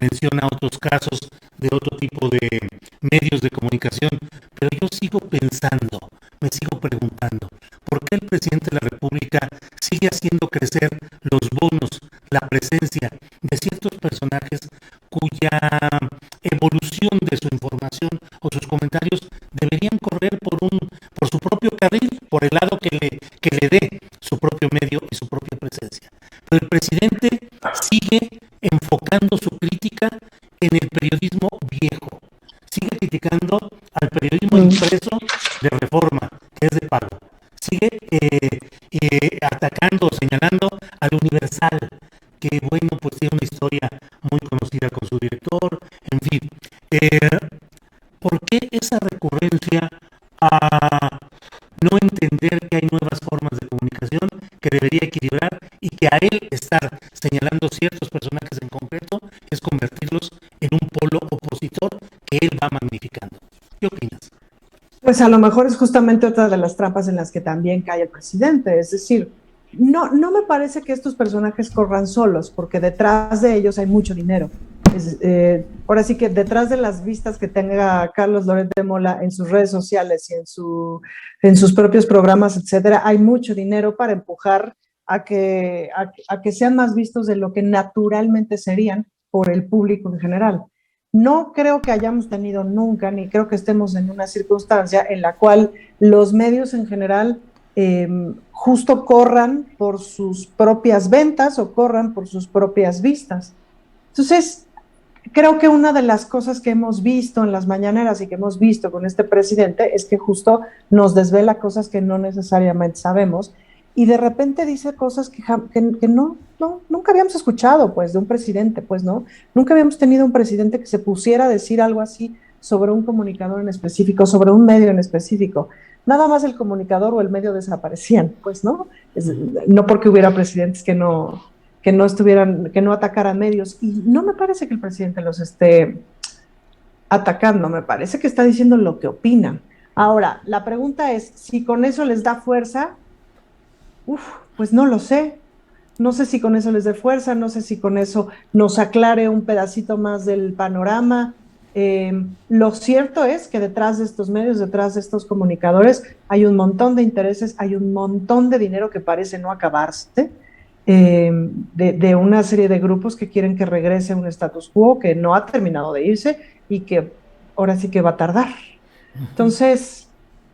menciona otros casos de otro tipo de medios de comunicación, pero yo sigo pensando, me sigo preguntando, ¿por qué el presidente de la República sigue haciendo crecer los bonos, la presencia de ciertos personajes cuya evolución de su información o sus comentarios deberían correr por su propio carril, por el lado que le dé su propio medio y su propia presencia? Pero el presidente sigue enfocando su crítica en el periodismo viejo, sigue criticando al periodismo impreso de Reforma, que es de pago, sigue atacando, señalando al Universal, que bueno, pues tiene una historia muy conocida con su director, en fin. ¿Por qué esa recurrencia a no entender que hay nuevas formas de comunicación que debería equilibrar, y que a él estar señalando ciertos personajes en concreto es convertirlos en un polo opositor que él va magnificando? ¿Qué opinas? Pues a lo mejor es justamente otra de las trampas en las que también cae el presidente, es decir, no me parece que estos personajes corran solos, porque detrás de ellos hay mucho dinero. Ahora sí que detrás de las vistas que tenga Carlos Loret de Mola en sus redes sociales y en sus propios programas, etcétera, hay mucho dinero para empujar a que sean más vistos de lo que naturalmente serían por el público en general. No creo que hayamos tenido nunca, ni creo que estemos en una circunstancia en la cual los medios en general justo corran por sus propias ventas o corran por sus propias vistas. Entonces, creo que una de las cosas que hemos visto en las mañaneras y que hemos visto con este presidente es que justo nos desvela cosas que no necesariamente sabemos, y de repente dice cosas que nunca habíamos escuchado, pues, de un presidente, pues, ¿no? Nunca habíamos tenido un presidente que se pusiera a decir algo así sobre un comunicador en específico, sobre un medio en específico. nada más el comunicador o el medio desaparecían, pues, ¿no? No porque hubiera presidentes que no estuvieran, que no atacaran medios. Y no me parece que el presidente los esté atacando, me parece que está diciendo lo que opinan. Ahora, la pregunta es, si con eso les da fuerza, pues no lo sé. No sé si con eso les dé fuerza, no sé si con eso nos aclare un pedacito más del panorama. Lo cierto es que detrás de estos medios, detrás de estos comunicadores, hay un montón de intereses, hay un montón de dinero que parece no acabarse, de una serie de grupos que quieren que regrese a un status quo que no ha terminado de irse y que ahora sí que va a tardar. Entonces,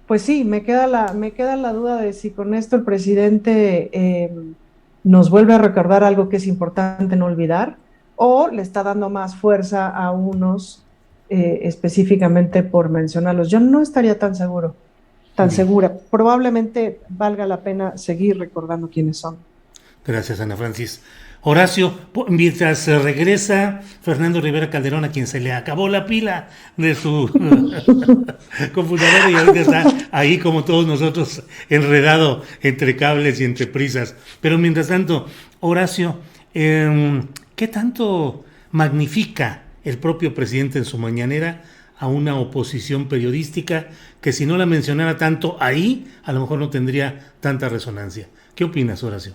pues sí, me queda la duda de si con esto el presidente nos vuelve a recordar algo que es importante no olvidar, o le está dando más fuerza a unos específicamente por mencionarlos. Yo no estaría tan segura. Probablemente valga la pena seguir recordando quiénes son. Gracias, Ana Francis. Horacio, mientras regresa Fernando Rivera Calderón, a quien se le acabó la pila de su computadora y ahorita está ahí como todos nosotros, enredado entre cables y entre prisas. Pero mientras tanto, Horacio, ¿qué tanto magnifica el propio presidente en su mañanera a una oposición periodística que, si no la mencionara tanto ahí, a lo mejor no tendría tanta resonancia? ¿Qué opinas, Horacio?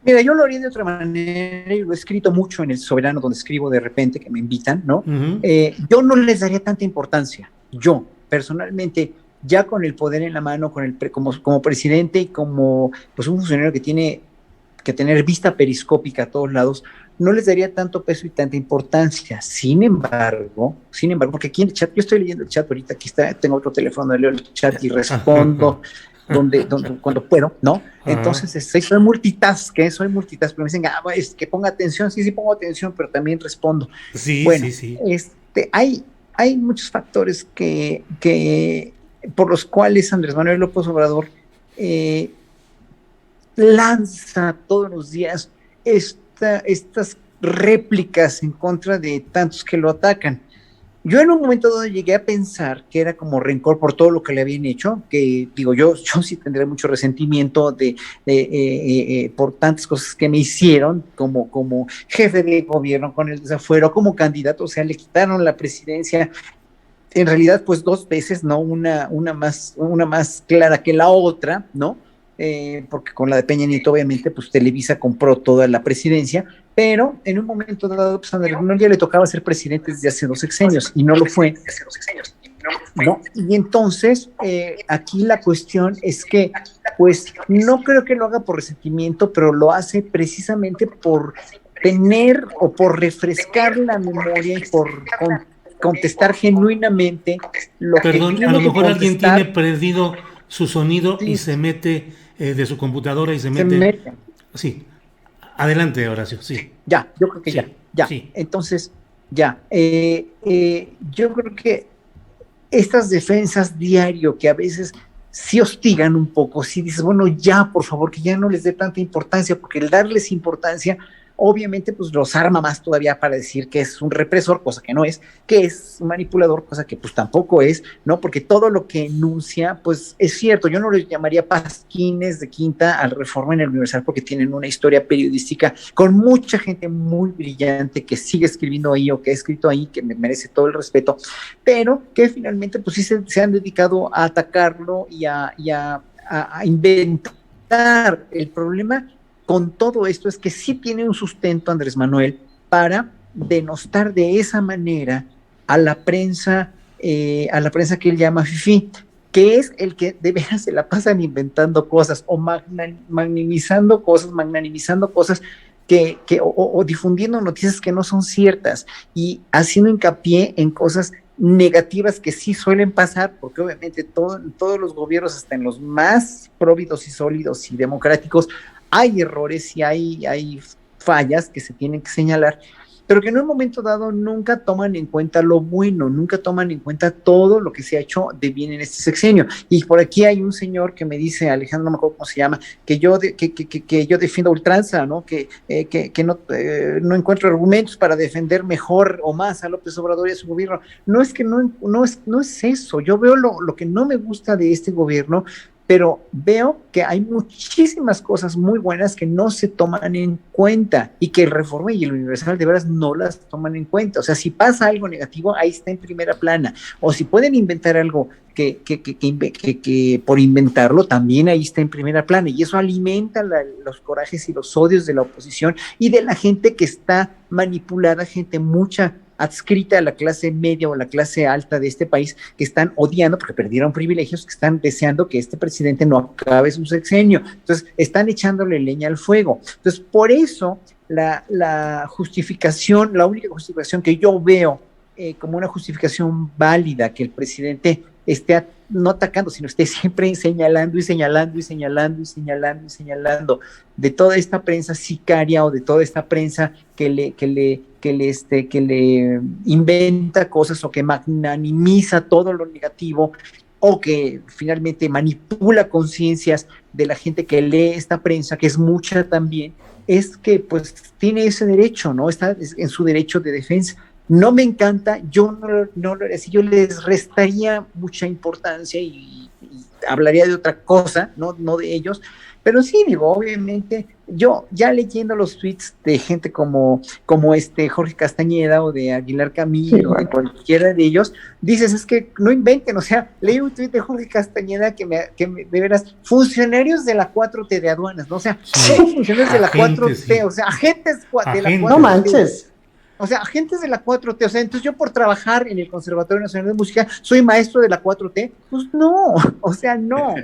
Mira, yo lo haría de otra manera y lo he escrito mucho en El Soberano, donde escribo de repente que me invitan, ¿no? Uh-huh. Yo no les daría tanta importancia. Yo, personalmente, ya con el poder en la mano, como presidente y como pues, un funcionario que tiene que tener vista periscópica a todos lados, no les daría tanto peso y tanta importancia. Sin embargo, porque aquí en el chat, yo estoy leyendo el chat ahorita, aquí está, tengo otro teléfono, leo el chat y respondo. Cuando puedo, ¿no? Entonces soy multitask, pero me dicen, es que ponga atención, sí pongo atención, pero también respondo. Sí. Hay muchos factores que por los cuales Andrés Manuel López Obrador lanza todos los días estas réplicas en contra de tantos que lo atacan. Yo en un momento dado llegué a pensar que era como rencor por todo lo que le habían hecho, que digo, yo sí tendré mucho resentimiento por tantas cosas que me hicieron como jefe de gobierno con el desafuero, como candidato, o sea, le quitaron la presidencia, en realidad pues 2 veces, ¿no? Una más clara que la otra, ¿no? Porque con la de Peña Nieto obviamente pues Televisa compró toda la presidencia, pero en un momento dado pues a Andrés Manuel ya le tocaba ser presidente desde hace 2 sexenios y no lo fue, ¿no? Y entonces aquí la cuestión es que pues no creo que lo haga por resentimiento, pero lo hace precisamente por tener o por refrescar la memoria y por contestar genuinamente lo que Perdón, tiene a lo que mejor alguien contestar. tiene perdido su sonido Sí. y se mete de su computadora y se mete. Sí, adelante, Horacio, sí. Ya, yo creo que sí, ya. Sí. Entonces, ya. Yo creo que estas defensas diario que a veces sí hostigan un poco, sí dices, bueno, ya, por favor, que ya no les dé tanta importancia, porque el darles importancia obviamente pues los arma más todavía para decir que es un represor, cosa que no es, que es un manipulador, cosa que pues tampoco es, ¿no? Porque todo lo que enuncia, pues es cierto, yo no les llamaría pasquines de quinta al Reforma en el Universal porque tienen una historia periodística con mucha gente muy brillante que sigue escribiendo ahí o que ha escrito ahí, que me merece todo el respeto, pero que finalmente pues sí se han dedicado a atacarlo y a inventar. El problema con todo esto es que sí tiene un sustento Andrés Manuel para denostar de esa manera a la prensa que él llama fifí, que es el que de veras se la pasan inventando cosas o magnanimizando cosas o difundiendo noticias que no son ciertas y haciendo hincapié en cosas negativas que sí suelen pasar, porque obviamente todos los gobiernos, hasta en los más próvidos y sólidos y democráticos, hay errores y hay fallas que se tienen que señalar, pero que en un momento dado nunca toman en cuenta lo bueno, nunca toman en cuenta todo lo que se ha hecho de bien en este sexenio. Y por aquí hay un señor que me dice, Alejandro, no me acuerdo cómo se llama, que yo defiendo a ultranza, ¿no? Que no encuentro argumentos para defender mejor o más a López Obrador y a su gobierno. No es que no es eso. Yo veo lo que no me gusta de este gobierno, pero veo que hay muchísimas cosas muy buenas que no se toman en cuenta y que el Reforma y el Universal de veras no las toman en cuenta. O sea, si pasa algo negativo, ahí está en primera plana. O si pueden inventar algo que por inventarlo, también ahí está en primera plana. Y eso alimenta los corajes y los odios de la oposición y de la gente que está manipulada, gente mucha adscrita a la clase media o la clase alta de este país, que están odiando porque perdieron privilegios, que están deseando que este presidente no acabe su sexenio. Entonces, están echándole leña al fuego. Entonces, por eso, la justificación, la única justificación que yo veo como una justificación válida que el presidente esté no atacando, sino esté siempre señalando y señalando y señalando y señalando y señalando de toda esta prensa sicaria o de toda esta prensa que le inventa cosas o que magnanimiza todo lo negativo o que finalmente manipula conciencias de la gente que lee esta prensa, que es mucha también, es que pues tiene ese derecho, ¿no? Está en su derecho de defensa. No me encanta, yo yo les restaría mucha importancia y hablaría de otra cosa, no de ellos, pero sí, digo, obviamente, yo ya leyendo los tweets de gente como Jorge Castañeda o de Aguilar Camilo, sí, o de cualquiera de ellos, dices, es que no inventen, o sea, leí un tweet de Jorge Castañeda que de veras, funcionarios de la 4T de aduanas, ¿no? O sea, son funcionarios de la 4T, sí. O sea, agentes de la 4T. No manches. O sea, agentes de la 4T, o sea, entonces yo por trabajar en el Conservatorio Nacional de Música, ¿soy maestro de la 4T? Pues no, o sea, no.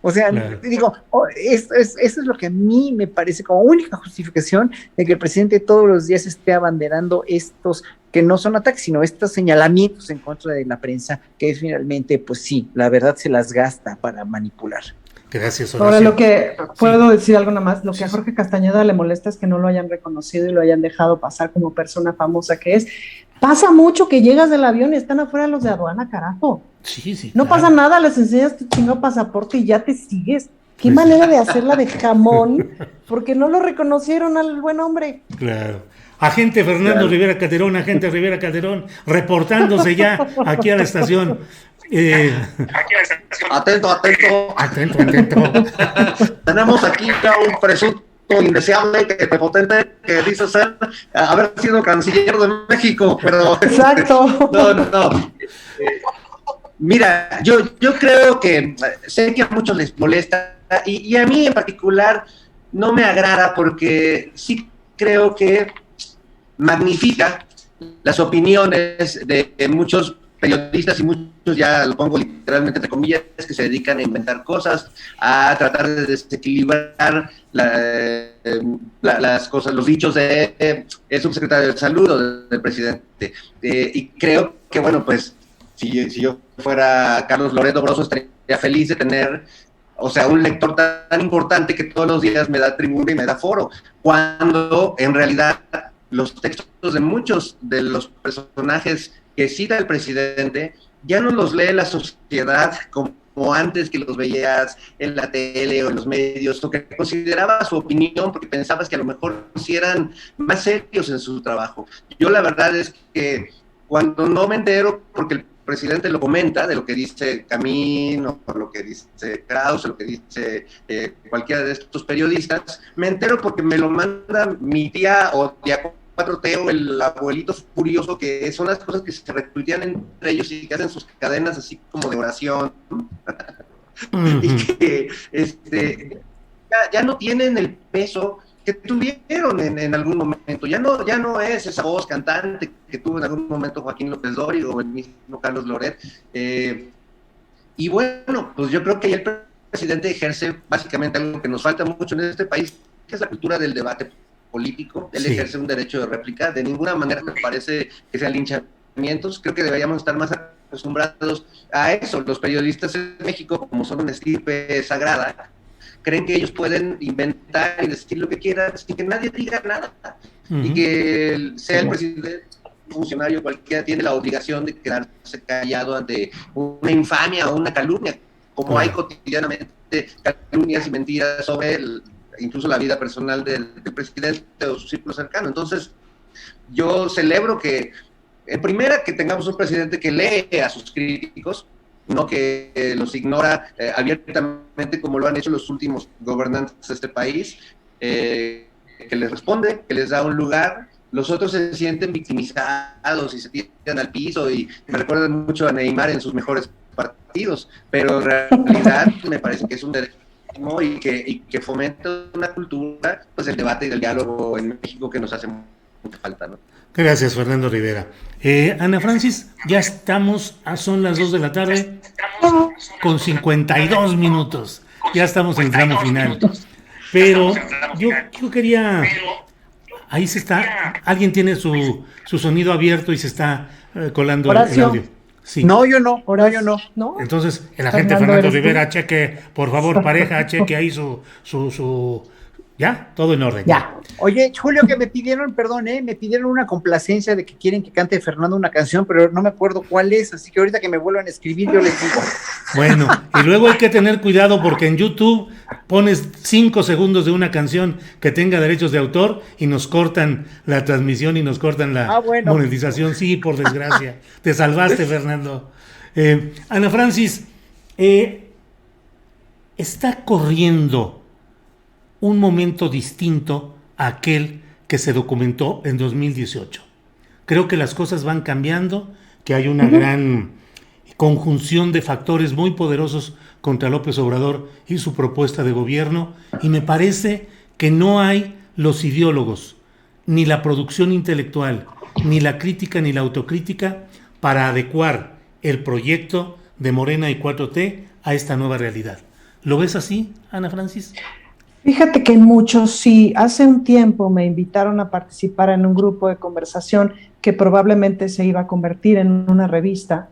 O sea, claro. Digo, eso es lo que a mí me parece como única justificación de que el presidente todos los días esté abanderando estos, que no son ataques, sino estos señalamientos en contra de la prensa, que es finalmente, pues sí, la verdad se las gasta para manipular. Gracias, Horacio. Ahora, lo que puedo decir algo nada más, lo que a Jorge Castañeda le molesta es que no lo hayan reconocido y lo hayan dejado pasar como persona famosa que es. Pasa mucho que llegas del avión y están afuera los de aduana, carajo. Sí. No pasa nada, les enseñas tu chingado pasaporte y ya te sigues. Qué manera de hacerla de jamón, porque no lo reconocieron al buen hombre. Claro. Agente Fernando Rivera Calderón, reportándose ya aquí a la estación. Atento. Tenemos aquí ya un presunto indeseable, prepotente, que dice ser haber sido canciller de México, pero exacto. No. Mira, yo creo que sé que a muchos les molesta y a mí en particular no me agrada porque sí creo que magnifica las opiniones de muchos periodistas y muchos, ya lo pongo literalmente entre comillas, que se dedican a inventar cosas, a tratar de desequilibrar las cosas, los dichos de el subsecretario de Salud o del presidente. Y creo que, bueno, pues, si yo fuera Carlos Loredo Broso, estaría feliz de tener, o sea, un lector tan importante que todos los días me da tribuna y me da foro, cuando en realidad los textos de muchos de los personajes que cita el presidente ya no los lee la sociedad como antes, que los veías en la tele o en los medios, o que consideraba su opinión porque pensabas que a lo mejor sí eran más serios en su trabajo. Yo la verdad es que cuando no me entero, porque el presidente lo comenta, de lo que dice Camino, o lo que dice Krause, lo que dice cualquiera de estos periodistas, me entero porque me lo manda mi tía o tía 4T o el abuelito furioso, que son las cosas que se retuitean entre ellos y que hacen sus cadenas así como de oración. Y que ya no tienen el peso que tuvieron en algún momento. Ya no es esa voz cantante que tuvo en algún momento Joaquín López Dóriga o el mismo Carlos Loret. Y bueno, pues yo creo que el presidente ejerce básicamente algo que nos falta mucho en este país, que es la cultura del debate político. Él ejerce un derecho de réplica. De ninguna manera me parece que sean linchamientos. Creo que deberíamos estar más acostumbrados a eso. Los periodistas en México, como son una estirpe sagrada, creen que ellos pueden inventar y decir lo que quieran sin que nadie diga nada. y que sea el presidente, funcionario cualquiera, tiene la obligación de quedarse callado ante una infamia o una calumnia, como hay cotidianamente calumnias y mentiras sobre incluso la vida personal del presidente o su círculo cercano. Entonces, yo celebro que, en primera, que tengamos un presidente que lee a sus críticos, no que los ignora abiertamente como lo han hecho los últimos gobernantes de este país, que les responde, que les da un lugar. Los otros se sienten victimizados y se tiran al piso, y me recuerdan mucho a Neymar en sus mejores partidos, pero en realidad me parece que es un derecho y que fomenta una cultura, pues el debate y el diálogo en México, que nos hace mucha falta, ¿no? Gracias, Fernando Rivera. Ana Francis, ya estamos, son las 2 de la tarde con 52 minutos. Ya estamos en el tramo final. Pero yo quería... Ahí se está... Alguien tiene su sonido abierto y se está colando el audio. Sí. No, yo no. ¿No? Entonces, el agente Fernando Rivera, cheque, por favor, pareja, cheque ahí su ¿ya? Todo en orden. Ya. Oye, Julio, que me pidieron, perdón, me pidieron una complacencia de que quieren que cante Fernando una canción, pero no me acuerdo cuál es, así que ahorita que me vuelvan a escribir yo les digo. Bueno, y luego hay que tener cuidado porque en YouTube pones 5 segundos de una canción que tenga derechos de autor y nos cortan la transmisión y nos cortan la monetización. Sí, por desgracia. Te salvaste, Fernando. Ana Francis, está corriendo un momento distinto a aquel que se documentó en 2018. Creo que las cosas van cambiando, que hay una gran conjunción de factores muy poderosos contra López Obrador y su propuesta de gobierno, y me parece que no hay los ideólogos, ni la producción intelectual, ni la crítica, ni la autocrítica para adecuar el proyecto de Morena y 4T a esta nueva realidad. ¿Lo ves así, Ana Francis? Fíjate que muchos sí. Hace un tiempo me invitaron a participar en un grupo de conversación que probablemente se iba a convertir en una revista.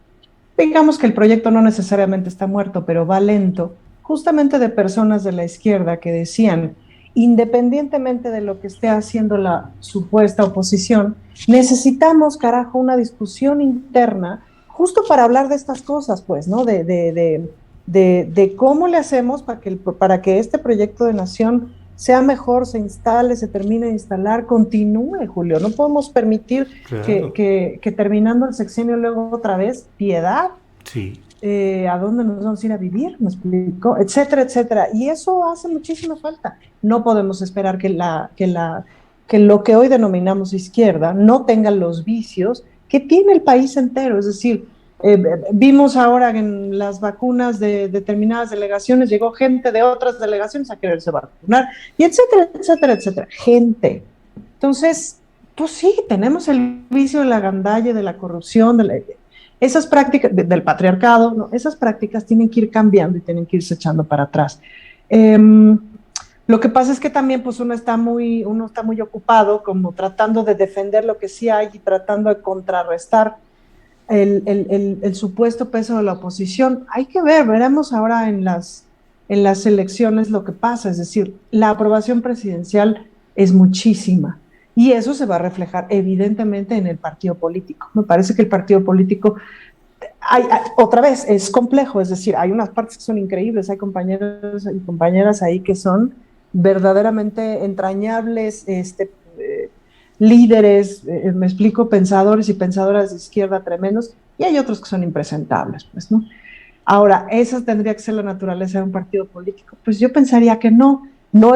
Digamos que el proyecto no necesariamente está muerto, pero va lento, justamente de personas de la izquierda que decían, independientemente de lo que esté haciendo la supuesta oposición, necesitamos, carajo, una discusión interna justo para hablar de estas cosas, pues, ¿no? De cómo le hacemos para que este proyecto de nación sea mejor, se instale, se termine de instalar, continúe, Julio. No podemos permitir que terminando el sexenio luego otra vez, piedad. Sí. ¿A dónde nos vamos a ir a vivir? ¿Me explico? Etcétera, etcétera. Y eso hace muchísima falta. No podemos esperar que lo que hoy denominamos izquierda no tenga los vicios que tiene el país entero. Es decir, vimos ahora en las vacunas de determinadas delegaciones, llegó gente de otras delegaciones a quererse vacunar, y etcétera, etcétera, etcétera. Gente. Entonces, pues sí, tenemos el vicio de la gandalla, de la corrupción, esas prácticas del patriarcado, ¿no? Esas prácticas tienen que ir cambiando y tienen que irse echando para atrás. Lo que pasa es que también pues uno está muy ocupado como tratando de defender lo que sí hay y tratando de contrarrestar el supuesto peso de la oposición. Hay que veremos ahora en las elecciones lo que pasa, es decir, la aprobación presidencial es muchísima y eso se va a reflejar evidentemente en el partido político. Me parece que el partido político, otra vez, es complejo, es decir, hay unas partes que son increíbles, hay compañeros y compañeras ahí que son verdaderamente entrañables, líderes, me explico, pensadores y pensadoras de izquierda tremendos, y hay otros que son impresentables, pues, ¿no? Ahora, ¿esa tendría que ser la naturaleza de un partido político? Pues yo pensaría que no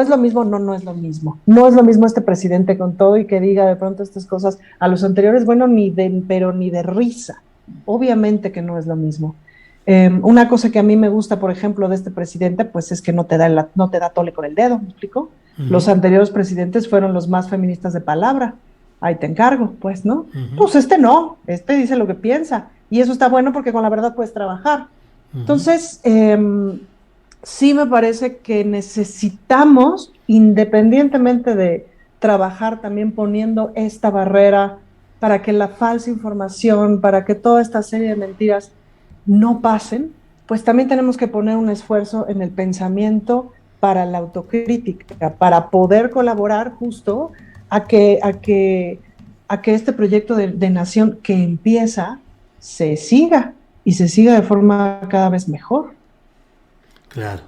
es lo mismo, no es lo mismo. No es lo mismo este presidente con todo y que diga de pronto estas cosas a los anteriores, bueno, pero ni de risa. Obviamente que no es lo mismo. Una cosa que a mí me gusta, por ejemplo, de este presidente, pues es que no te da tole con el dedo, ¿me explico? Los anteriores presidentes fueron los más feministas de palabra. Ahí te encargo, pues, ¿no? Pues este dice lo que piensa. Y eso está bueno porque con la verdad puedes trabajar. Entonces, sí me parece que necesitamos, independientemente de trabajar también poniendo esta barrera para que la falsa información, para que toda esta serie de mentiras no pasen, pues también tenemos que poner un esfuerzo en el pensamiento para la autocrítica, para poder colaborar justo a que este proyecto de nación que empieza se siga y se siga de forma cada vez mejor. Claro.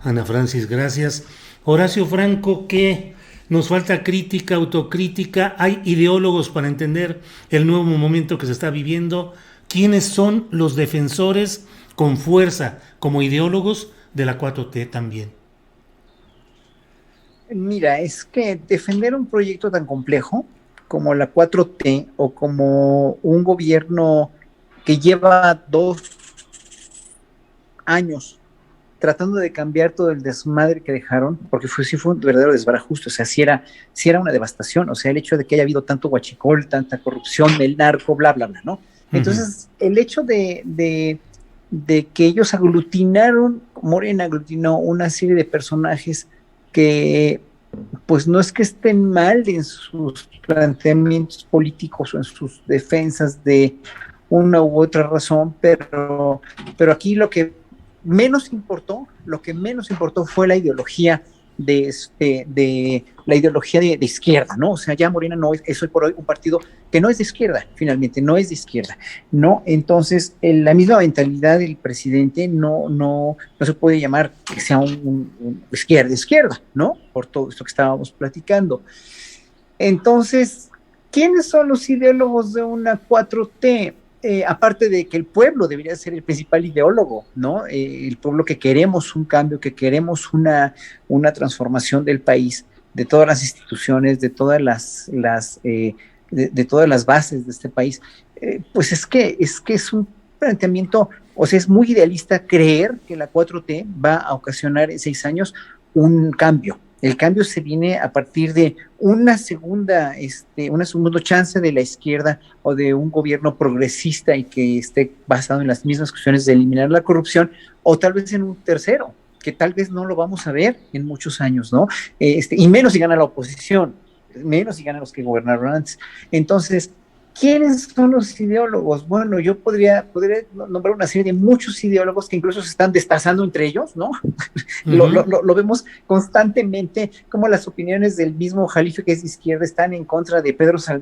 Ana Francis, gracias. Horacio Franco, ¿qué nos falta? Crítica, autocrítica. ¿Hay ideólogos para entender el nuevo momento que se está viviendo? ¿Quiénes son los defensores con fuerza como ideólogos de la 4T también? Mira, es que defender un proyecto tan complejo como la 4T o como un gobierno que lleva 2 años tratando de cambiar todo el desmadre que dejaron, porque sí fue un verdadero desbarajuste, o sea, sí era una devastación, o sea, el hecho de que haya habido tanto huachicol, tanta corrupción, el narco, bla, bla, bla, ¿no? Entonces, el hecho de que ellos Morena aglutinó una serie de personajes que, pues no es que estén mal en sus planteamientos políticos o en sus defensas de una u otra razón, pero aquí lo que menos importó fue la ideología de la ideología de izquierda, ¿no? O sea, ya Morena no es hoy por hoy un partido que no es de izquierda, finalmente, no es de izquierda, ¿no? Entonces, la misma mentalidad del presidente no se puede llamar que sea un izquierda, ¿no? Por todo esto que estábamos platicando. Entonces, ¿quiénes son los ideólogos de una 4T? Aparte de que el pueblo debería ser el principal ideólogo, ¿no? El pueblo que queremos un cambio, que queremos una transformación del país, de todas las instituciones, de todas de todas las bases de este país, pues es que es un planteamiento, o sea, es muy idealista creer que la 4T va a ocasionar en 6 años un cambio. El cambio se viene a partir de una segunda chance de la izquierda o de un gobierno progresista y que esté basado en las mismas cuestiones de eliminar la corrupción, o tal vez en un tercero, que tal vez no lo vamos a ver en muchos años, ¿no? Y menos si gana la oposición, menos si ganan los que gobernaron antes. Entonces, ¿quiénes son los ideólogos? Bueno, yo podría nombrar una serie de muchos ideólogos que incluso se están destazando entre ellos, ¿no? Lo vemos constantemente, como las opiniones del mismo Jalife, que es de izquierda, están en contra de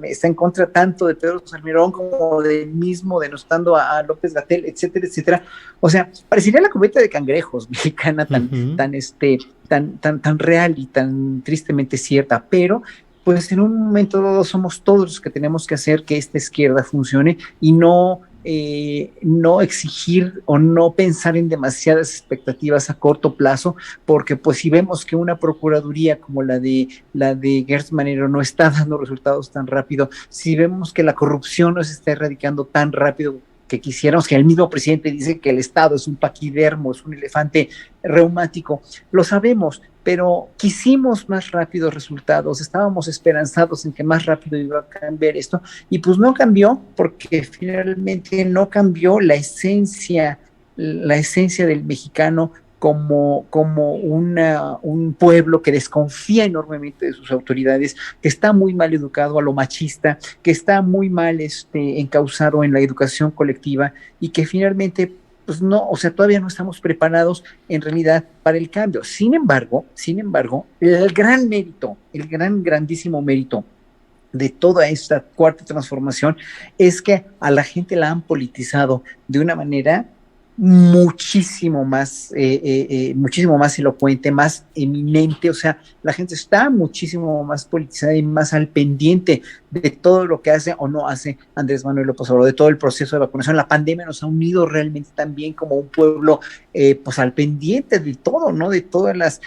está en contra tanto de Pedro Salmerón como del mismo, denostando a López-Gatell, etcétera, etcétera. O sea, parecería la cubeta de cangrejos mexicana tan real y tan tristemente cierta, pero pues en un momento dado somos todos los que tenemos que hacer que esta izquierda funcione y no exigir o no pensar en demasiadas expectativas a corto plazo, porque pues si vemos que una procuraduría como la de Gertz Manero no está dando resultados tan rápido, si vemos que la corrupción no se está erradicando tan rápido que quisiéramos, que el mismo presidente dice que el Estado es un paquidermo, es un elefante reumático, lo sabemos, pero quisimos más rápidos resultados, estábamos esperanzados en que más rápido iba a cambiar esto, y pues no cambió, porque finalmente no cambió la esencia del mexicano como un pueblo que desconfía enormemente de sus autoridades, que está muy mal educado a lo machista, que está muy mal encauzado en la educación colectiva y que finalmente pues no, o sea, todavía no estamos preparados en realidad para el cambio. Sin embargo, el grandísimo mérito de toda esta cuarta transformación es que a la gente la han politizado de una manera muchísimo más elocuente, más eminente, o sea, la gente está muchísimo más politizada y más al pendiente de todo lo que hace o no hace Andrés Manuel López Obrador, de todo el proceso de vacunación. La pandemia nos ha unido realmente también como un pueblo, pues al pendiente de todo, ¿no? De todas las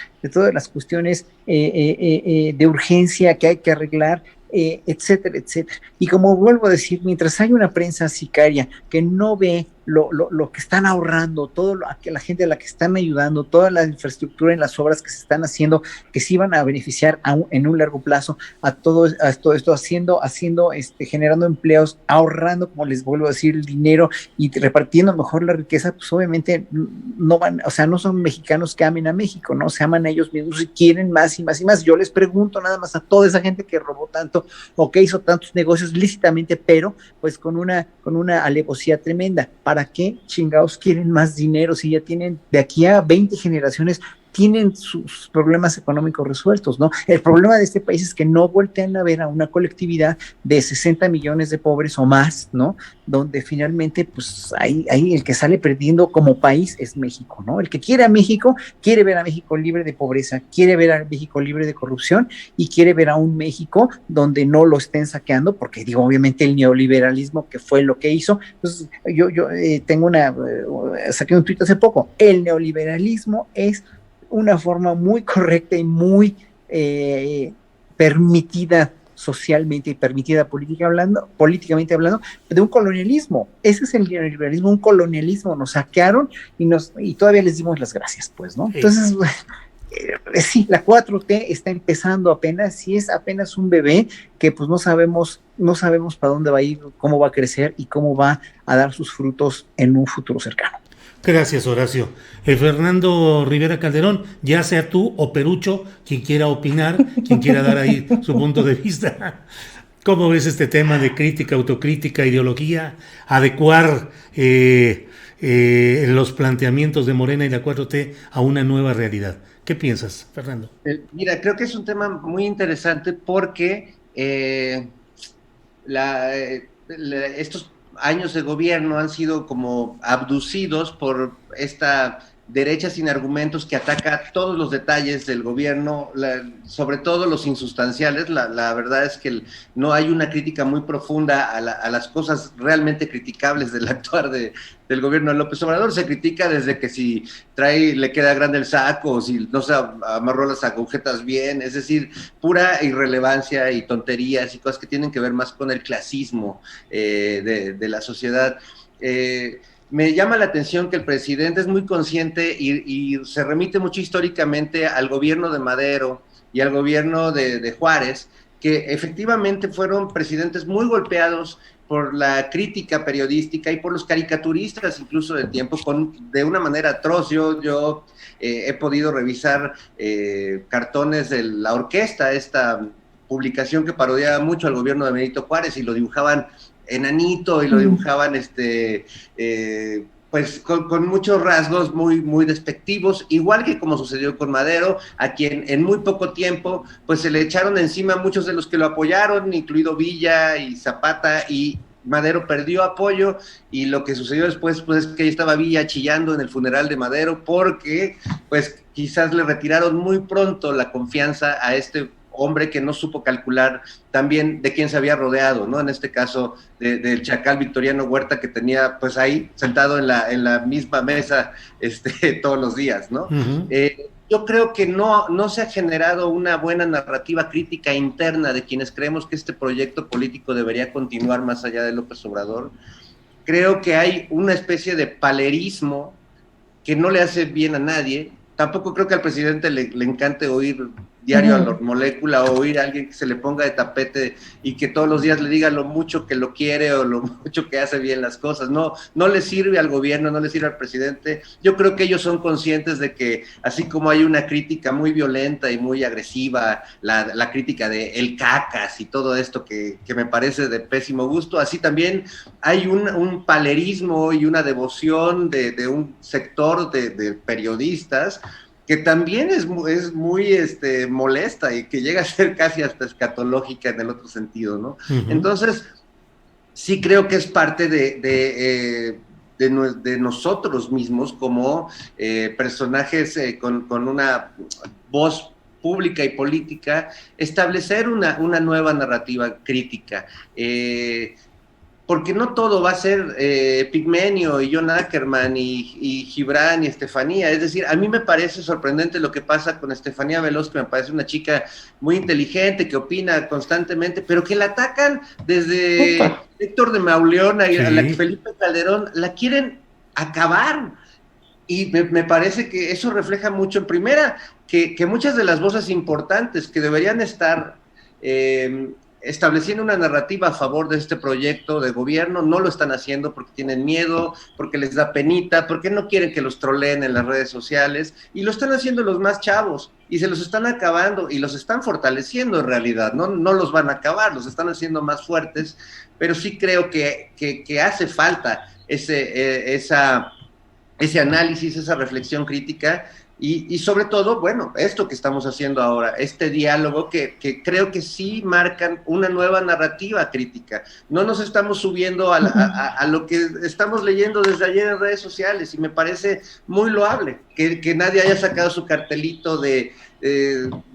cuestiones de urgencia que hay que arreglar, etcétera, etcétera. Y como vuelvo a decir, mientras hay una prensa sicaria que no ve lo que están ahorrando, la gente a la que están ayudando, toda la infraestructura en las obras que se están haciendo, que se iban a beneficiar en un largo plazo a todo esto, generando empleos, ahorrando, como les vuelvo a decir, el dinero y repartiendo mejor la riqueza, pues obviamente no son mexicanos que amen a México, ¿no? Se aman a ellos mismos y quieren más y más y más. Yo les pregunto nada más a toda esa gente que robó tanto o que hizo tantos negocios lícitamente, pero pues con una alevosía tremenda. ¿Para qué chingados quieren más dinero si ya tienen de aquí a 20 generaciones tienen sus problemas económicos resueltos, ¿no? El problema de este país es que no voltean a ver a una colectividad de 60 millones de pobres o más, ¿no? Donde finalmente, pues ahí el que sale perdiendo como país es México, ¿no? El que quiere a México, quiere ver a México libre de pobreza, quiere ver a México libre de corrupción y quiere ver a un México donde no lo estén saqueando, porque digo, obviamente el neoliberalismo, que fue lo que hizo, pues yo saqué un tuit hace poco, el neoliberalismo es una forma muy correcta y muy permitida socialmente y permitida políticamente hablando, de un colonialismo. Ese es el neoliberalismo, un colonialismo. Nos saquearon y todavía les dimos las gracias, pues, ¿no? Entonces, sí, la 4T está empezando apenas, y es apenas un bebé que pues no sabemos para dónde va a ir, cómo va a crecer y cómo va a dar sus frutos en un futuro cercano. Gracias, Horacio. Fernando Rivera Calderón, ya sea tú o Perucho, quien quiera opinar, quien quiera dar ahí su punto de vista. ¿Cómo ves este tema de crítica, autocrítica, ideología, adecuar los planteamientos de Morena y la 4T a una nueva realidad? ¿Qué piensas, Fernando? Mira, creo que es un tema muy interesante porque estos años de gobierno han sido como abducidos por esta derecha sin argumentos que ataca todos los detalles del gobierno, sobre todo los insustanciales. La verdad es que no hay una crítica muy profunda a las cosas realmente criticables del actuar del gobierno de López Obrador. Se critica desde que si le queda grande el saco, o si no se amarró las agujetas bien, es decir, pura irrelevancia y tonterías y cosas que tienen que ver más con el clasismo de la sociedad. Me llama la atención que el presidente es muy consciente y se remite mucho históricamente al gobierno de Madero y al gobierno de Juárez, que efectivamente fueron presidentes muy golpeados por la crítica periodística y por los caricaturistas incluso del tiempo, de una manera atroz. Yo he podido revisar cartones de La Orquesta, esta publicación que parodiaba mucho al gobierno de Benito Juárez, y lo dibujaban enanito y lo dibujaban pues con muchos rasgos muy despectivos, igual que como sucedió con Madero, a quien en muy poco tiempo pues se le echaron encima muchos de los que lo apoyaron, incluido Villa y Zapata, y Madero perdió apoyo, y lo que sucedió después pues es que ahí estaba Villa chillando en el funeral de Madero porque pues quizás le retiraron muy pronto la confianza a este hombre que no supo calcular también de quién se había rodeado, ¿no? En este caso del chacal Victoriano Huerta, que tenía pues ahí sentado en la misma mesa todos los días, ¿no? Uh-huh. Yo creo que no se ha generado una buena narrativa crítica interna de quienes creemos que este proyecto político debería continuar más allá de López Obrador. Creo que hay una especie de palerismo que no le hace bien a nadie. Tampoco creo que al presidente le encante oír diario a la molécula, o oír a alguien que se le ponga de tapete y que todos los días le diga lo mucho que lo quiere o lo mucho que hace bien las cosas. No le sirve al gobierno, no le sirve al presidente. Yo creo que ellos son conscientes de que así como hay una crítica muy violenta y muy agresiva, la crítica de el cacas y todo esto que me parece de pésimo gusto, así también hay un palerismo y una devoción de un sector de periodistas que también es muy molesta y que llega a ser casi hasta escatológica en el otro sentido, ¿no? Uh-huh. Entonces, sí creo que es parte de nosotros mismos como personajes con una voz pública y política, establecer una nueva narrativa crítica. Porque no todo va a ser Pigmenio y John Ackerman y Gibran y Estefanía. Es decir, a mí me parece sorprendente lo que pasa con Estefanía Veloz, que me parece una chica muy inteligente, que opina constantemente, pero que la atacan desde Héctor de Mauleón a la que Felipe Calderón la quieren acabar. Y me parece que eso refleja mucho, en primera, que muchas de las voces importantes que deberían estar estableciendo una narrativa a favor de este proyecto de gobierno no lo están haciendo porque tienen miedo, porque les da penita, porque no quieren que los troleen en las redes sociales, y lo están haciendo los más chavos y se los están acabando y los están fortaleciendo en realidad. No los van a acabar, los están haciendo más fuertes, pero sí creo que hace falta ese análisis, esa reflexión crítica. Y sobre todo, bueno, esto que estamos haciendo ahora, este diálogo que creo que sí marcan una nueva narrativa crítica. No nos estamos subiendo a lo que estamos leyendo desde ayer en redes sociales, y me parece muy loable que nadie haya sacado su cartelito de,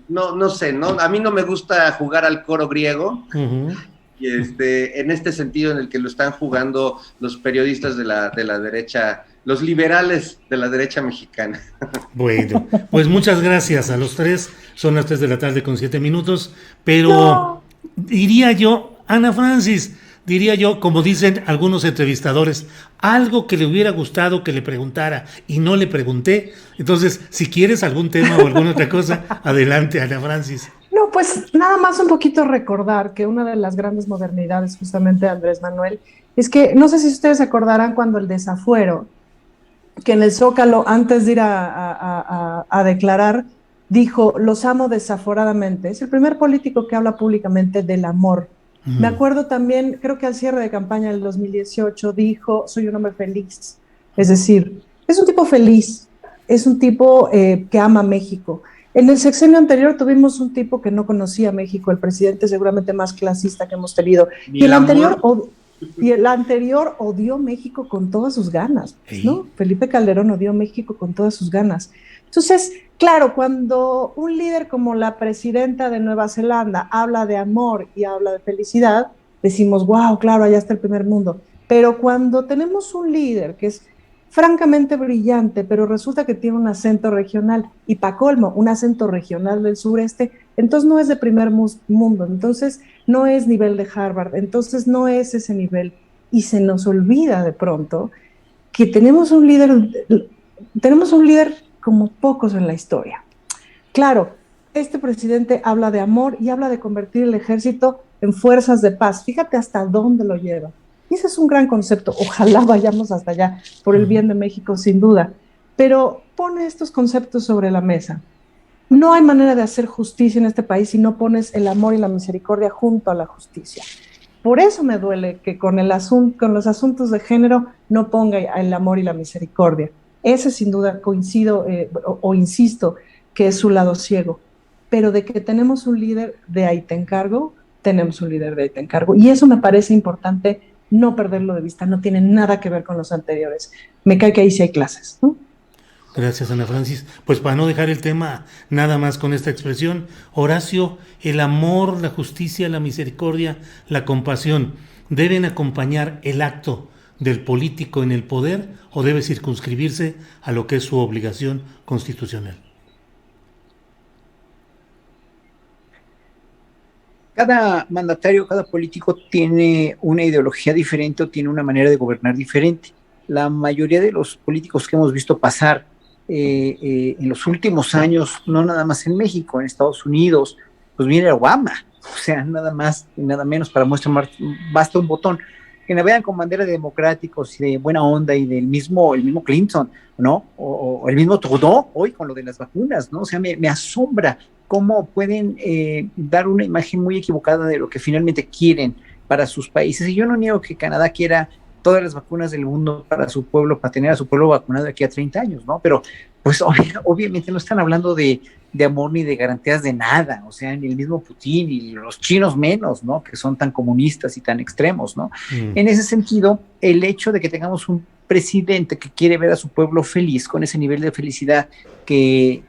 no sé, ¿no? A mí no me gusta jugar al coro griego. Y en este sentido en el que lo están jugando los periodistas de la derecha, los liberales de la derecha mexicana. Bueno, pues muchas gracias a los tres. Son las 3 de la tarde con 7 minutos, pero diría yo, Ana Francis, como dicen algunos entrevistadores, algo que le hubiera gustado que le preguntara y no le pregunté. Entonces, si quieres algún tema o alguna otra cosa, adelante, Ana Francis. No, pues nada más un poquito recordar que una de las grandes modernidades justamente de Andrés Manuel es que, no sé si ustedes se acordarán cuando el desafuero, que en el Zócalo, antes de ir a declarar, dijo, los amo desaforadamente. Es el primer político que habla públicamente del amor. Me acuerdo también, creo que al cierre de campaña del 2018 dijo, soy un hombre feliz. Es decir, es un tipo feliz, es un tipo que ama México. En el sexenio anterior tuvimos un tipo que no conocía México, el presidente seguramente más clasista que hemos tenido. Y el anterior odió México con todas sus ganas, ¿no? Felipe Calderón odió México con todas sus ganas. Entonces, claro, cuando un líder como la presidenta de Nueva Zelanda habla de amor y habla de felicidad, decimos, wow, claro, allá está el primer mundo. Pero cuando tenemos un líder que es francamente brillante, pero resulta que tiene un acento regional, y pa' colmo, un acento regional del sureste, entonces no es de primer mundo, entonces no es nivel de Harvard, entonces no es ese nivel, y se nos olvida de pronto que tenemos un líder como pocos en la historia. Claro, este presidente habla de amor y habla de convertir el ejército en fuerzas de paz. Fíjate hasta dónde lo lleva. Y ese es un gran concepto. Ojalá vayamos hasta allá, por el bien de México, sin duda. Pero pone estos conceptos sobre la mesa. No hay manera de hacer justicia en este país si no pones el amor y la misericordia junto a la justicia. Por eso me duele que con los asuntos de género no ponga el amor y la misericordia. Ese sin duda coincido o insisto que es su lado ciego. Pero de que tenemos un líder de ahí te encargo, tenemos un líder de ahí te encargo. Y eso me parece importante no perderlo de vista, no tiene nada que ver con los anteriores. Me cae que ahí sí hay clases, ¿no? Gracias, Ana Francis. Pues para no dejar el tema nada más con esta expresión, Horacio, el amor, la justicia, la misericordia, la compasión, ¿deben acompañar el acto del político en el poder o debe circunscribirse a lo que es su obligación constitucional? Cada mandatario, cada político tiene una ideología diferente o tiene una manera de gobernar diferente. La mayoría de los políticos que hemos visto pasar en los últimos años, no nada más en México, en Estados Unidos, pues viene Obama, o sea, nada más y nada menos, para muestra basta un botón. Que navegan con bandera de democráticos y de buena onda y el mismo Clinton, ¿no? O el mismo Trudeau, hoy con lo de las vacunas, ¿no? O sea, me asombra cómo pueden dar una imagen muy equivocada de lo que finalmente quieren para sus países. Y yo no niego que Canadá quiera todas las vacunas del mundo para su pueblo, para tener a su pueblo vacunado de aquí a 30 años, ¿no? Pero pues obviamente no están hablando de amor ni de garantías de nada, o sea, ni el mismo Putin y los chinos menos, ¿no? Que son tan comunistas y tan extremos, ¿no? En ese sentido, el hecho de que tengamos un presidente que quiere ver a su pueblo feliz, con ese nivel de felicidad que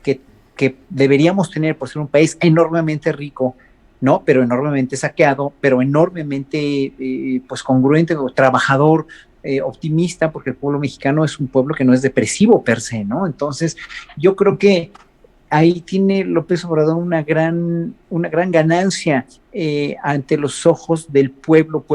deberíamos tener por ser un país enormemente rico, ¿no? Pero enormemente saqueado, pero enormemente pues congruente, trabajador, optimista, porque el pueblo mexicano es un pueblo que no es depresivo per se, ¿no? Entonces, yo creo que ahí tiene López Obrador una gran ganancia ante los ojos del pueblo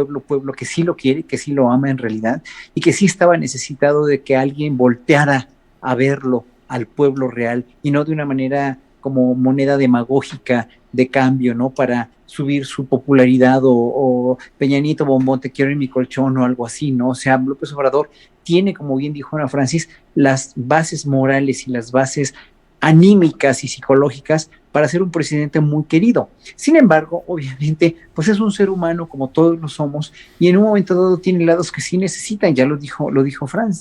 que sí lo quiere, que sí lo ama en realidad, y que sí estaba necesitado de que alguien volteara a verlo al pueblo real, y no de una manera como moneda demagógica de cambio, ¿no? Para subir su popularidad o Peña Nieto bombón, te quiero en mi colchón o algo así, ¿no? O sea, López Obrador tiene, como bien dijo Ana Francis, las bases morales y las bases anímicas y psicológicas para ser un presidente muy querido. Sin embargo, obviamente, pues es un ser humano como todos lo somos, y en un momento dado tiene lados que sí necesitan, ya lo dijo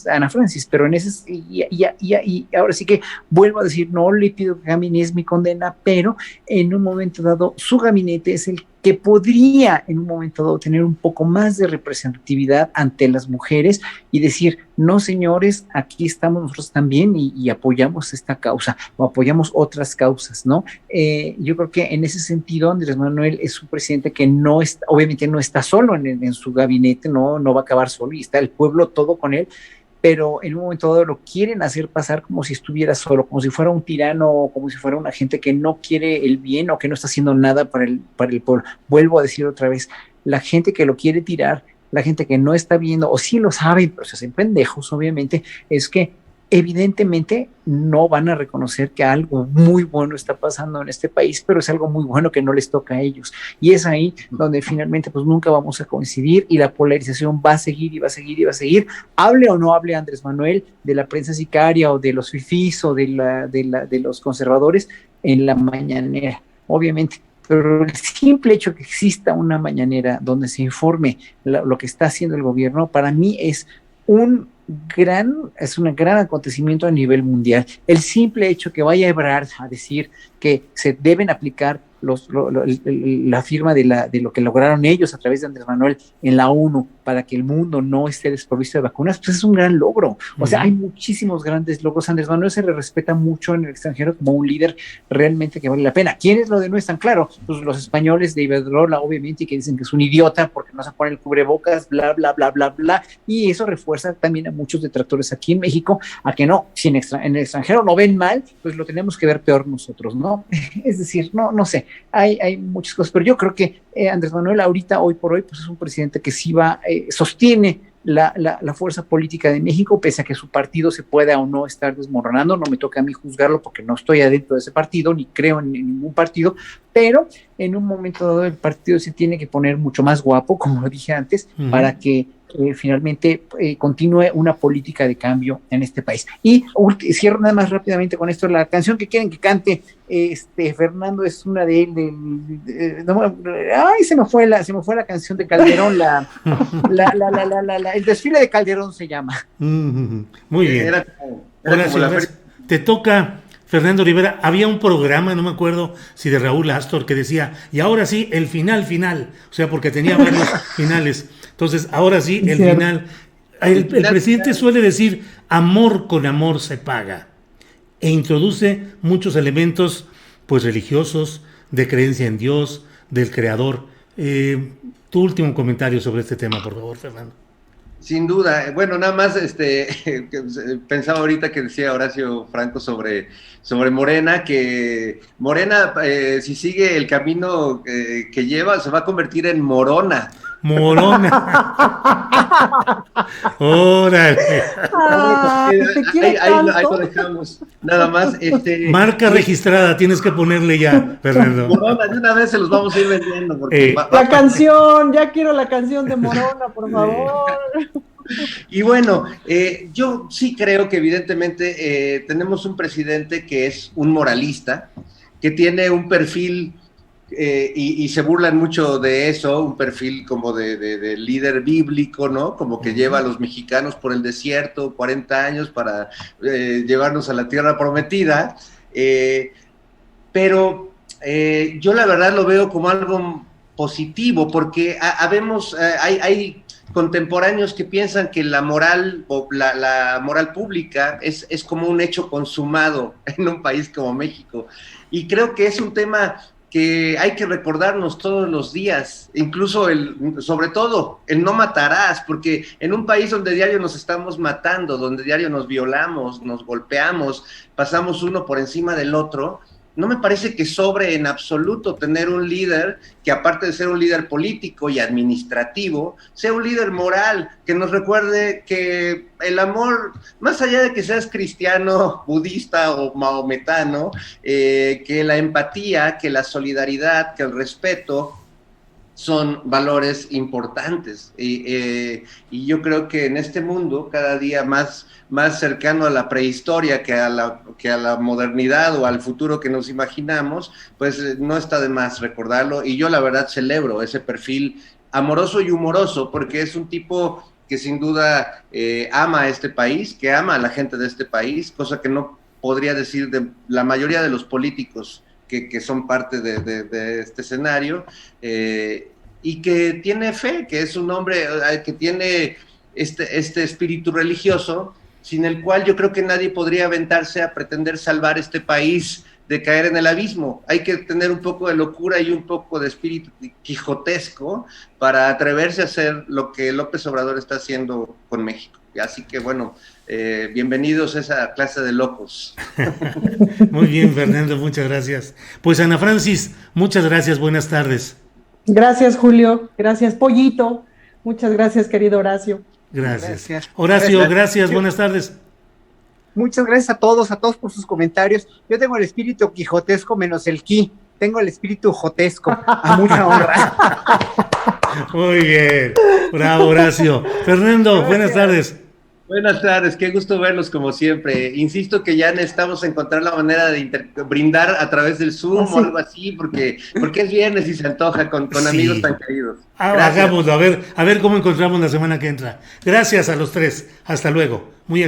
Ana Francis, pero en ese, y ahora sí que vuelvo a decir, no le pido que cambie, ni es mi condena, pero en un momento dado su gabinete es el que podría en un momento dado tener un poco más de representatividad ante las mujeres y decir, no señores, aquí estamos nosotros también y apoyamos esta causa o apoyamos otras causas, ¿no? Yo creo que en ese sentido Andrés Manuel es un presidente que no está, obviamente no está solo en su gabinete, no va a acabar solo y está el pueblo todo con él, pero en un momento dado lo quieren hacer pasar como si estuviera solo, como si fuera un tirano, como si fuera una gente que no quiere el bien o que no está haciendo nada para el pueblo. Vuelvo a decir otra vez, la gente que lo quiere tirar, la gente que no está viendo, o sí lo saben, pero se hacen pendejos, obviamente, es que evidentemente no van a reconocer que algo muy bueno está pasando en este país, pero es algo muy bueno que no les toca a ellos. Y es ahí donde finalmente pues nunca vamos a coincidir y la polarización va a seguir y va a seguir y va a seguir. Hable o no hable Andrés Manuel de la prensa sicaria o de los fifís o de los conservadores en la mañanera, obviamente. Pero el simple hecho que exista una mañanera donde se informe lo que está haciendo el gobierno, para mí es un gran acontecimiento a nivel mundial. El simple hecho que vaya Ebrard a decir que se deben aplicar la firma de lo que lograron ellos a través de Andrés Manuel en la ONU para que el mundo no esté desprovisto de vacunas, pues es un gran logro. O sea, hay muchísimos grandes logros. Andrés Manuel se le respeta mucho en el extranjero como un líder realmente que vale la pena. ¿Quiénes lo denuestran? Claro, pues los españoles de Iberdrola, obviamente, que dicen que es un idiota porque no se pone el cubrebocas, bla, bla, bla, bla, bla, y eso refuerza también a muchos detractores aquí en México a que no, si en el extranjero lo ven mal, pues lo tenemos que ver peor nosotros, ¿no? Es decir, no sé, hay muchas cosas, pero yo creo que Andrés Manuel ahorita, hoy por hoy, pues es un presidente que sí sostiene la fuerza política de México, pese a que su partido se pueda o no estar desmoronando. No me toca a mí juzgarlo porque no estoy adentro de ese partido, ni creo en ningún partido, pero en un momento dado el partido se tiene que poner mucho más guapo, como lo dije antes, para que finalmente continúe una política de cambio en este país. Y cierro nada más rápidamente con esto, la canción que quieren que cante Fernando es una de él, se me fue la canción de Calderón, el desfile de Calderón se llama. Muy bien. Te toca, Fernando Rivera. Había un programa, no me acuerdo si de Raúl Astor, que decía, y ahora sí, el final, o sea, porque tenía varios finales. Entonces, ahora sí, el final. El presidente suele decir, amor con amor se paga, e introduce muchos elementos, pues, religiosos, de creencia en Dios, del Creador. Tu último comentario sobre este tema, por favor, Fernando. Sin duda. Bueno, nada más pensaba ahorita que decía Horacio Franco sobre Morena, que Morena, si sigue el camino que lleva, se va a convertir en Morona. Órale. Ahí lo dejamos. Nada más. Marca registrada, tienes que ponerle ya, Fernando. Morona, de una vez se los vamos a ir vendiendo. Porque la canción, ya quiero la canción de Morona, por favor. Y bueno, yo sí creo que evidentemente tenemos un presidente que es un moralista, que tiene un perfil, y se burlan mucho de eso, un perfil como de líder bíblico, ¿no? Como que lleva a los mexicanos por el desierto 40 años para llevarnos a la tierra prometida, pero yo la verdad lo veo como algo positivo, porque hay contemporáneos que piensan que la moral o la moral pública es como un hecho consumado en un país como México, y creo que es un tema que hay que recordarnos todos los días, incluso sobre todo el no matarás, porque en un país donde diario nos estamos matando, donde diario nos violamos, nos golpeamos, pasamos uno por encima del otro, no me parece que sobre en absoluto tener un líder que, aparte de ser un líder político y administrativo, sea un líder moral, que nos recuerde que el amor, más allá de que seas cristiano, budista o mahometano, que la empatía, que la solidaridad, que el respeto son valores importantes. Y yo creo que en este mundo, cada día más cercano a la prehistoria que a la modernidad o al futuro que nos imaginamos, pues no está de más recordarlo. Y yo la verdad celebro ese perfil amoroso y humoroso, porque es un tipo que sin duda ama a este país, que ama a la gente de este país, cosa que no podría decir de la mayoría de los políticos que son parte de este escenario, y que tiene fe, que es un hombre que tiene este espíritu religioso, sin el cual yo creo que nadie podría aventarse a pretender salvar este país de caer en el abismo. Hay que tener un poco de locura y un poco de espíritu quijotesco para atreverse a hacer lo que López Obrador está haciendo con México. Así que bueno, bienvenidos a esa clase de locos. Muy bien, Fernando, muchas gracias. Pues Ana Francis, muchas gracias, buenas tardes. Gracias, Julio. Gracias, Pollito. Muchas gracias, querido Horacio. Gracias. Horacio, gracias, buenas tardes. Muchas gracias a todos por sus comentarios. Yo tengo el espíritu quijotesco menos el ki. Tengo el espíritu jotesco. A mucha honra. Muy bien. Bravo, Horacio. Fernando, buenas tardes. Buenas tardes, qué gusto verlos como siempre. Insisto que ya necesitamos encontrar la manera de brindar a través del Zoom o algo así, porque es viernes y se antoja con amigos tan queridos. Hagámoslo, a ver cómo encontramos la semana que entra. Gracias a los tres. Hasta luego. Muy